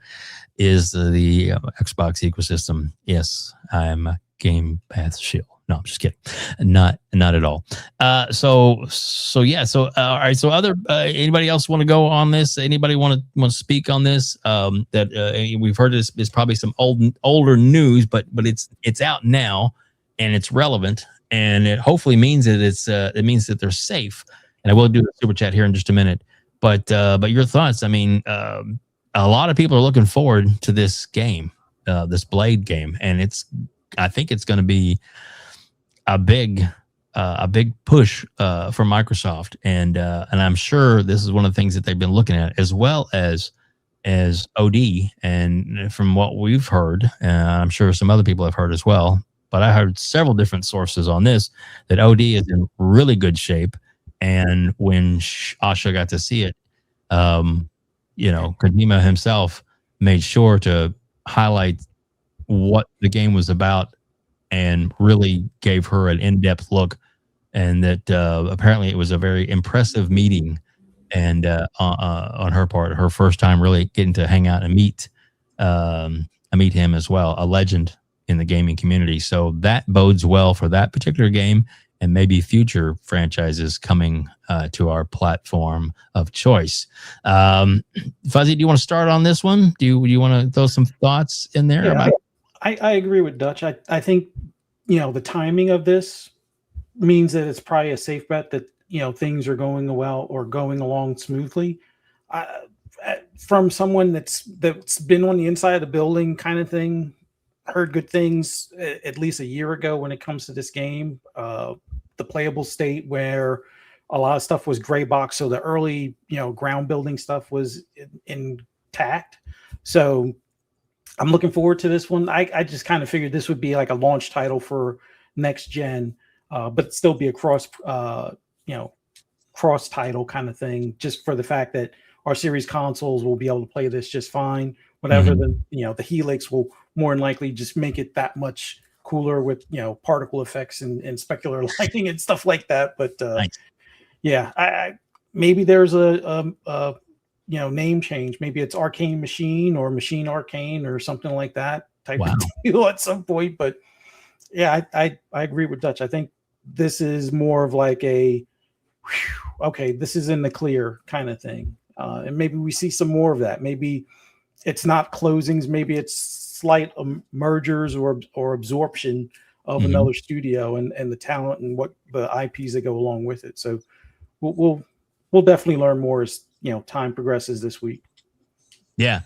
is the Xbox ecosystem. Yes, I'm a Game Pass shill. No, I'm just kidding. Not at all. So yeah. So all right. So other anybody else want to go on this? Anybody want to speak on this? That we've heard this is probably some older news, but it's out now and it's relevant, and it hopefully means that it means that they're safe. And I will do the super chat here in just a minute. But your thoughts? I mean, a lot of people are looking forward to this game, this Blade game, and I think it's going to be a big push for Microsoft, and I'm sure this is one of the things that they've been looking at, as well as OD. And from what we've heard, I'm sure some other people have heard as well, but I heard several different sources on this, that OD is in really good shape. And when Asha got to see it, Kojima himself made sure to highlight what the game was about and really gave her an in-depth look, and that apparently it was a very impressive meeting, and on her part, her first time really getting to hang out and meet him as well, a legend in the gaming community. So that bodes well for that particular game, and maybe future franchises coming to our platform of choice. Fuzzy, do you want to start on this one? Do you want to throw some thoughts in there? Yeah, I agree with Dutch. I think, the timing of this means that it's probably a safe bet that, things are going well or going along smoothly. From someone that's been on the inside of the building kind of thing, heard good things at least a year ago when it comes to this game. The playable state where a lot of stuff was gray box. So the early, ground building stuff was intact. So I'm looking forward to this one. I just kind of figured this would be like a launch title for next gen, but still be a cross title kind of thing, just for the fact that our series consoles will be able to play this just fine. Whatever the Helix will more than likely just make it that much cooler with particle effects and specular lighting and stuff like that. But yeah, I maybe there's a name change. Maybe it's Arcane Machine or Machine Arcane or something like that type of deal at some point. But yeah, I agree with Dutch. I think this is more of like a okay, this is in the clear kind of thing, and maybe we see some more of that. Maybe it's not closings, maybe it's slight mergers or absorption of another studio and the talent and what the IPs that go along with it. So we'll definitely learn more as time progresses this week. Yeah,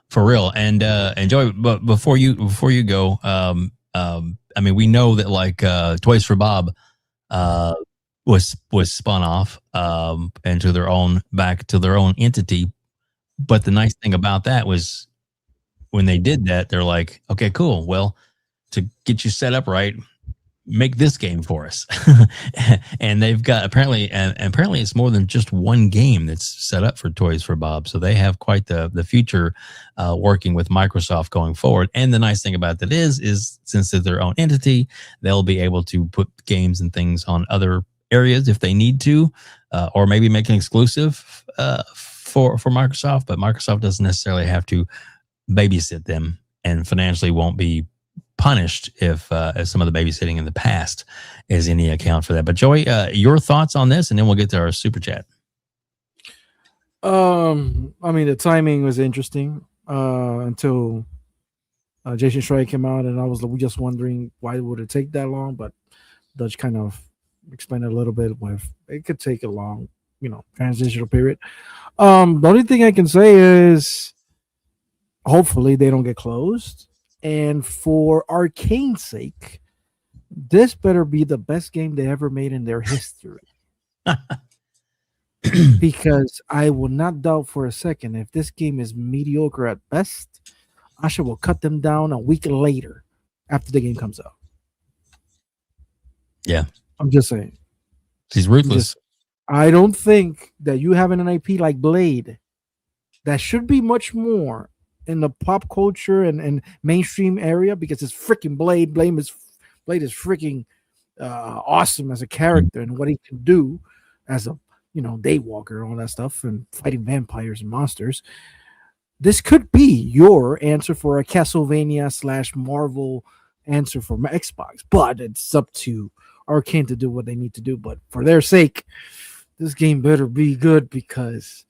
for real. And Joey, but before you go, I mean, we know that like Toys for Bob was spun off into back to their own entity. But the nice thing about that was when they did that, they're like, okay, cool. Well, to get you set up right, make this game for us. And they've got apparently it's more than just one game that's set up for Toys for Bob. So they have quite the future working with Microsoft going forward. And the nice thing about that is since they're their own entity, they'll be able to put games and things on other areas if they need to, or maybe make an exclusive for Microsoft. But Microsoft doesn't necessarily have to babysit them, and financially won't be punished if some of the babysitting in the past is any account for that. But Joey, your thoughts on this, and then we'll get to our super chat. I mean, the timing was interesting until Jason Schreier came out, and I was just wondering why would it take that long. But Dutch kind of explained it a little bit with it could take a long, transitional period. The only thing I can say is hopefully they don't get closed. And for Arcane's sake, this better be the best game they ever made in their history. Because I will not doubt for a second if this game is mediocre at best, Asha will cut them down a week later after the game comes out. Yeah. I'm just saying. He's ruthless. I don't think that you having an IP like Blade that should be much more in the pop culture and mainstream area, because it's freaking Blade. Blade is freaking awesome as a character and what he can do as a daywalker and all that stuff and fighting vampires and monsters. This could be your answer for a Castlevania / Marvel answer for Xbox, but it's up to Arcane to do what they need to do. But for their sake, this game better be good, because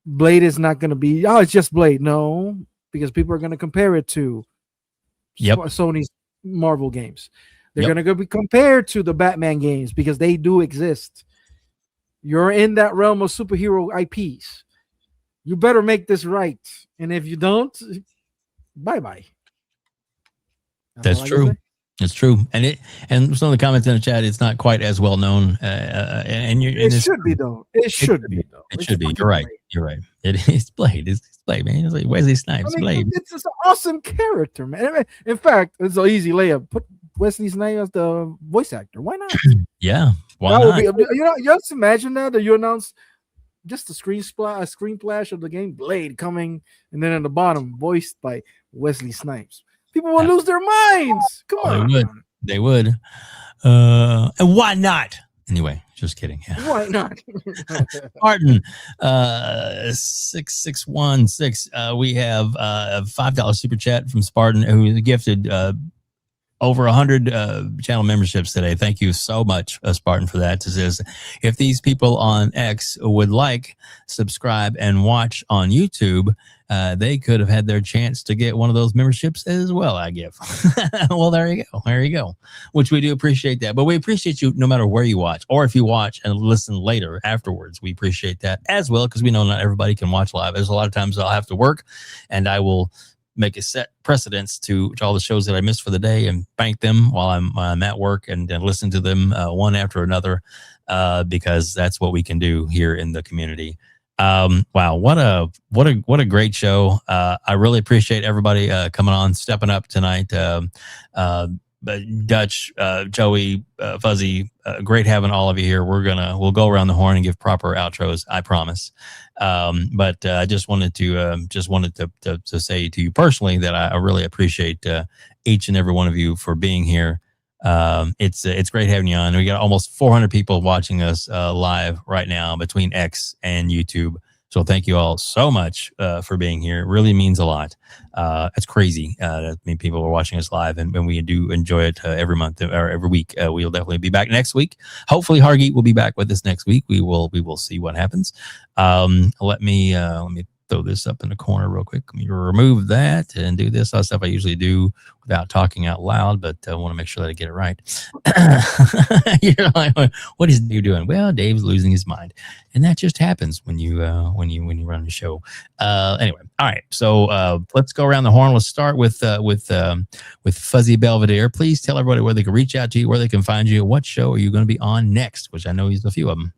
Blade is not going to be, it's just Blade. No, because people are going to compare it to Sony's Marvel games. They're going to be compared to the Batman games because they do exist. You're in that realm of superhero IPs. You better make this right. And if you don't, bye-bye. That's true. It's true, and some of the comments in the chat, it's not quite as well known. It should be though. It should be. It should be. You're right. You're right. It's Blade. It's Blade, man. It's like Wesley Snipes. Blade. It's an awesome character, man. In fact, it's an easy layup. Put Wesley Snipes as the voice actor. Why not? Yeah. Why not? Just imagine that you announce just a screen flash of the game Blade coming, and then at the bottom, voiced by Wesley Snipes. People will lose their minds. Come on. They would. And why not? Anyway, just kidding. Yeah. Why not? Martin, 6616. We have a $5 super chat from Spartan, who gifted over 100 channel memberships today. Thank you so much, Spartan, for that. It says, if these people on X would subscribe and watch on YouTube, they could have had their chance to get one of those memberships as well, I give. Well, there you go. There you go. Which we do appreciate that. But we appreciate you no matter where you watch, or if you watch and listen later afterwards. We appreciate that as well, because we know not everybody can watch live. There's a lot of times I'll have to work, and I will make a set precedence to all the shows that I missed for the day and bank them while I'm at work and listen to them one after another, because that's what we can do here in the community. Wow, what a great show. I really appreciate everybody coming on, stepping up tonight. Dutch, Joey, Fuzzy, great having all of you here. We'll go around the horn and give proper outros, I promise. But I just wanted to say to you personally that I really appreciate each and every one of you for being here. It's great having you on. We got almost 400 people watching us live right now between X and YouTube. So thank you all so much for being here. It really means a lot. It's crazy that many people are watching us live, and we do enjoy it every month or every week. We'll definitely be back next week. Hopefully, Hargeet will be back with us next week. We will see what happens. Let me throw this up in the corner real quick. Let me remove that and do this. All stuff I usually do without talking out loud, but I want to make sure that I get it right. You're like, what is Dave doing? Well, Dave's losing his mind, and that just happens when you run the show. Anyway, all right. So let's go around the horn. Let's start with Fuzzy Belvedere. Please tell everybody where they can reach out to you, where they can find you. What show are you going to be on next? Which I know there's a few of them.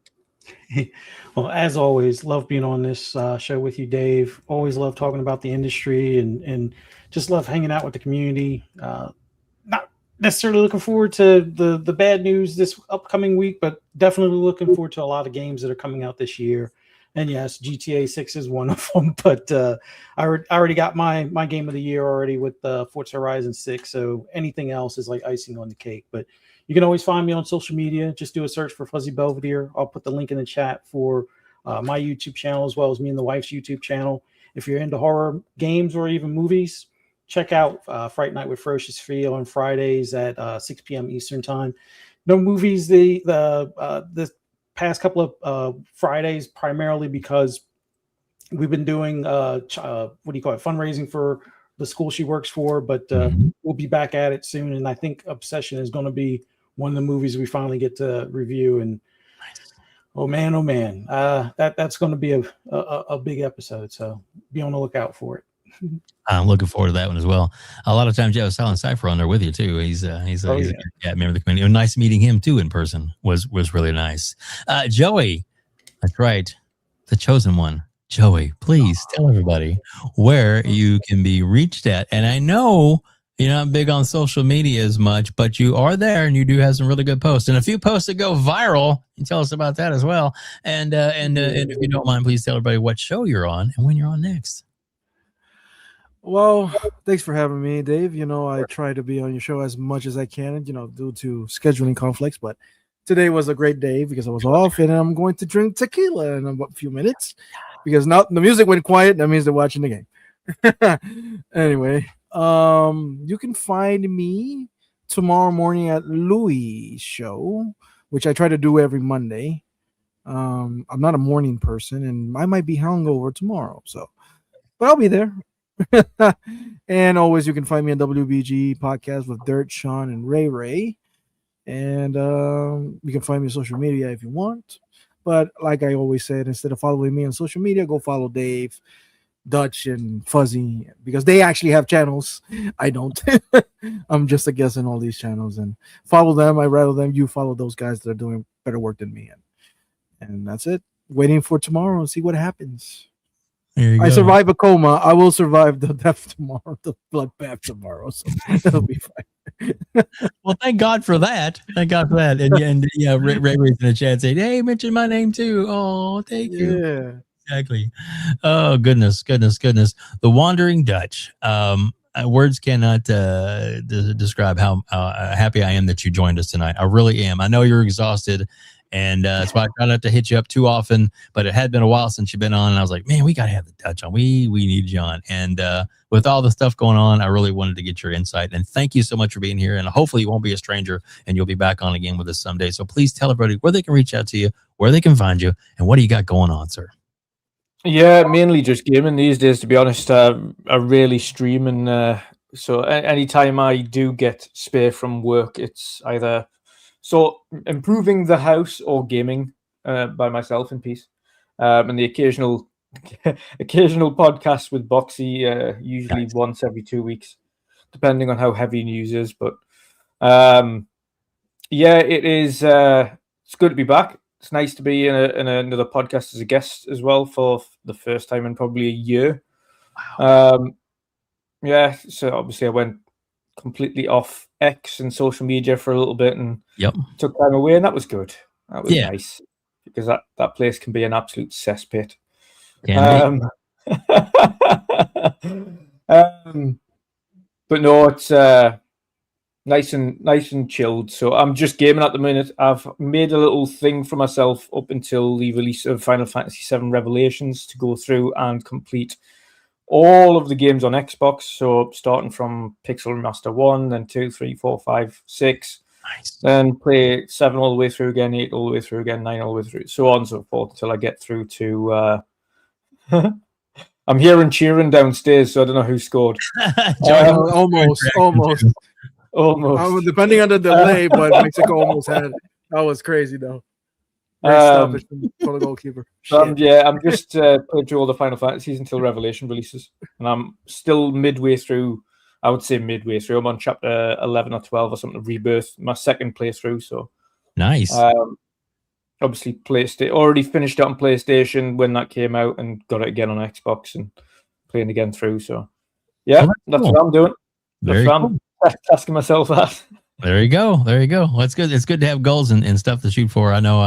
Well, as always, love being on this show with you, Dave. Always love talking about the industry and just love hanging out with the community. Not necessarily looking forward to the bad news this upcoming week, but definitely looking forward to a lot of games that are coming out this year. And yes, GTA 6 is one of them, but I already got my game of the year already with Forza Horizon 6, so anything else is like icing on the cake. But you can always find me on social media. Just do a search for Fuzzy Belvedere. I'll put the link in the chat for my YouTube channel, as well as me and the wife's YouTube channel. If you're into horror games or even movies, check out Fright Night with Ferocious Fear on Fridays at 6 p.m. Eastern Time. No movies the past couple of Fridays, primarily because we've been doing fundraising for the school she works for, but we'll be back at it soon. And I think Obsession is going to be one of the movies we finally get to review. And oh man, that's going to be a big episode. So be on the lookout for it. I'm looking forward to that one as well. A lot of times you have Silent Cypher on there with you too. He's a good member of the community. Nice meeting him too in person. Was really nice. Joey, that's right, the chosen one. Joey, please tell everybody where you can be reached at. And I know you're not big on social media as much, but you are there and you do have some really good posts and a few posts that go viral. You tell us about that as well. And if you don't mind, please tell everybody what show you're on and when you're on next. Well, thanks for having me, Dave. I try to be on your show as much as I can, due to scheduling conflicts, but today was a great day because I was off and I'm going to drink tequila in a few minutes because now the music went quiet. That means they're watching the game. Anyway, you can find me tomorrow morning at Louis' show, which I try to do every Monday. I'm not a morning person and I might be hungover tomorrow, but I'll be there. And always you can find me on WBG podcast with Dirt, Sean, and Ray. And you can find me on social media if you want. But like I always said, instead of following me on social media, go follow Dave, Dutch, and Fuzzy because they actually have channels. I don't. I'm just a guest in all these channels and follow them. I rather than you follow those guys that are doing better work than me. And that's it. Waiting for tomorrow and see what happens. I survive a coma. I will survive the death tomorrow, the bloodbath tomorrow. So that'll be fine. Well, thank God for that. Thank God for that. And Ray's in the chat saying, "Hey, mention my name too." Oh, thank you. Yeah, exactly. Oh, goodness. The Wandering Dutch. Words cannot describe how happy I am that you joined us tonight. I really am. I know you're exhausted. And that's why I try not to hit you up too often, but it had been a while since you've been on. And I was like, man, we got to have the Dutch on. We need you on. And with all the stuff going on, I really wanted to get your insight. And thank you so much for being here. And hopefully you won't be a stranger and you'll be back on again with us someday. So please tell everybody where they can reach out to you, where they can find you, and what do you got going on, sir? Yeah, mainly just gaming these days, to be honest. I really stream. And so anytime I do get spare from work, it's either... So improving the house or gaming by myself in peace, and the occasional podcast with Boxy, usually once every 2 weeks, depending on how heavy news is. But it is. It's good to be back. It's nice to be in another podcast as a guest as well for the first time in probably a year. Wow. So obviously I went completely off X and social media for a little bit and took time away, and that was good. That was nice because that place can be an absolute cesspit. But no, it's nice and chilled. So I'm just gaming at the minute. I've made a little thing for myself up until the release of Final Fantasy VII Revelations to go through and complete all of the games on Xbox. So starting from Pixel Remaster 1, then 2, 3, 4, 5, 6. Nice. Then play 7 all the way through again, 8 all the way through again, 9 all the way through, so on and so forth until I get through to... I I'm hearing cheering downstairs, so I don't know who scored. Almost. Depending on the delay, but Mexico almost had it. That was crazy, though. Great stoppage for the goalkeeper. I'm just playing through all the Final Fantasies until Revelation releases, and I'm still midway through. I would say midway through. I'm on chapter 11 or 12 or something. Rebirth, my second playthrough. So nice. Obviously, already finished it on PlayStation when that came out, and got it again on Xbox and playing again through. So yeah, that's cool. What I'm doing. Very cool. I'm asking myself that. There you go. Well, it's good. It's good to have goals and stuff to shoot for. I know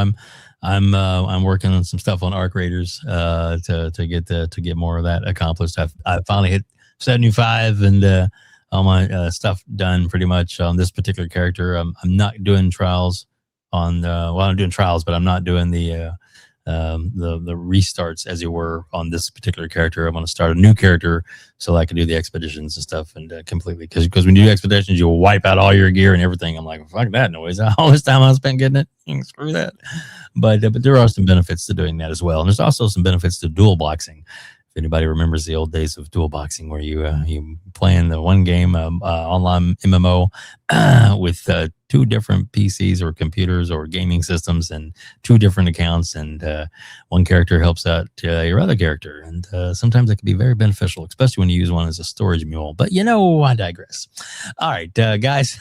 I'm working on some stuff on Arc Raiders to get more of that accomplished. I finally hit 75 and all my stuff done pretty much on this particular character. I'm not doing trials on I'm doing trials, but I'm not doing the restarts as you were on this particular character. I'm going to start a new character so I can do the expeditions and stuff and completely because when you do expeditions, you'll wipe out all your gear and everything. I'm like, fuck that noise. All this time I spent getting it, screw that. But there are some benefits to doing that as well, and there's also some benefits to dual boxing. If anybody remembers the old days of dual boxing, where you play in the one game online MMO with two different PCs or computers or gaming systems and two different accounts, and one character helps out your other character, and sometimes it can be very beneficial, especially when you use one as a storage mule. But I digress. All right, guys.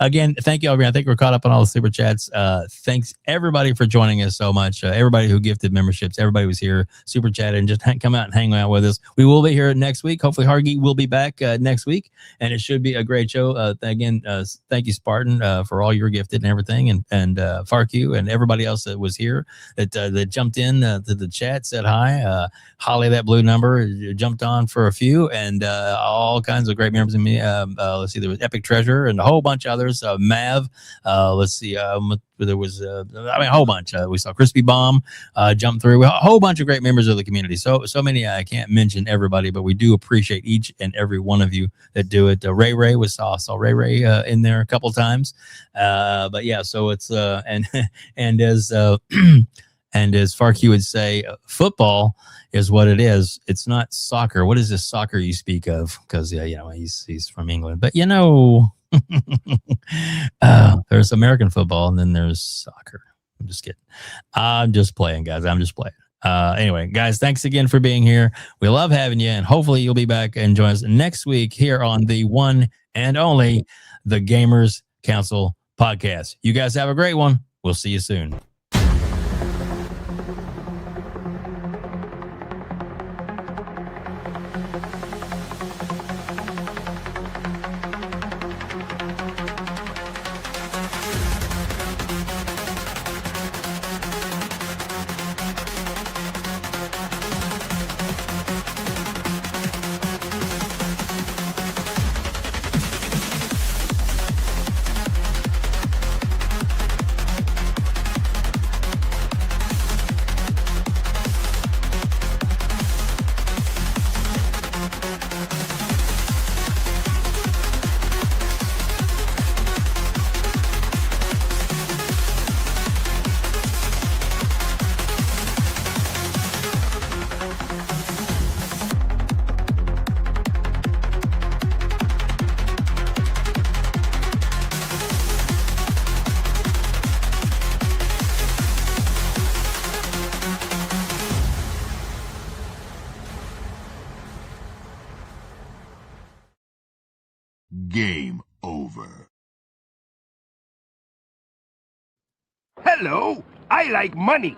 Again, thank you, everybody. I think we're caught up on all the super chats. Thanks everybody for joining us so much. Everybody who gifted memberships, everybody who's here, super chatted, and just come out and hang out with us. We will be here next week. Hopefully, Hargeet will be back next week, and it should be a great show. Again, thank you, Spartan, for all your gifted and everything, and FARK QUE and everybody else that was here that jumped in to the chat, said hi. Holly, that blue number, jumped on for a few, and all kinds of great members of me. Let's see, there was Epic Treasure and a whole bunch of others. Mav, let's see, there was a whole bunch. We saw Crispy Bomb jump through. A whole bunch of great members of the community. So many, I can't mention everybody, but we do appreciate each and every one of you that do it. Ray was saw Ray in there a couple times. But yeah, so it's and as and as FARK QUE would say, football is what it is. It's not soccer. What is this soccer you speak of? Because he's from England, but there's American football and then there's soccer. I'm just kidding. I'm just playing, guys. I'm just playing. Anyway, guys, thanks again for being here. We love having you, and hopefully you'll be back and join us next week here on the one and only The Gamers Council podcast. You guys have a great one. We'll see you soon. Game over. Hello, I like money.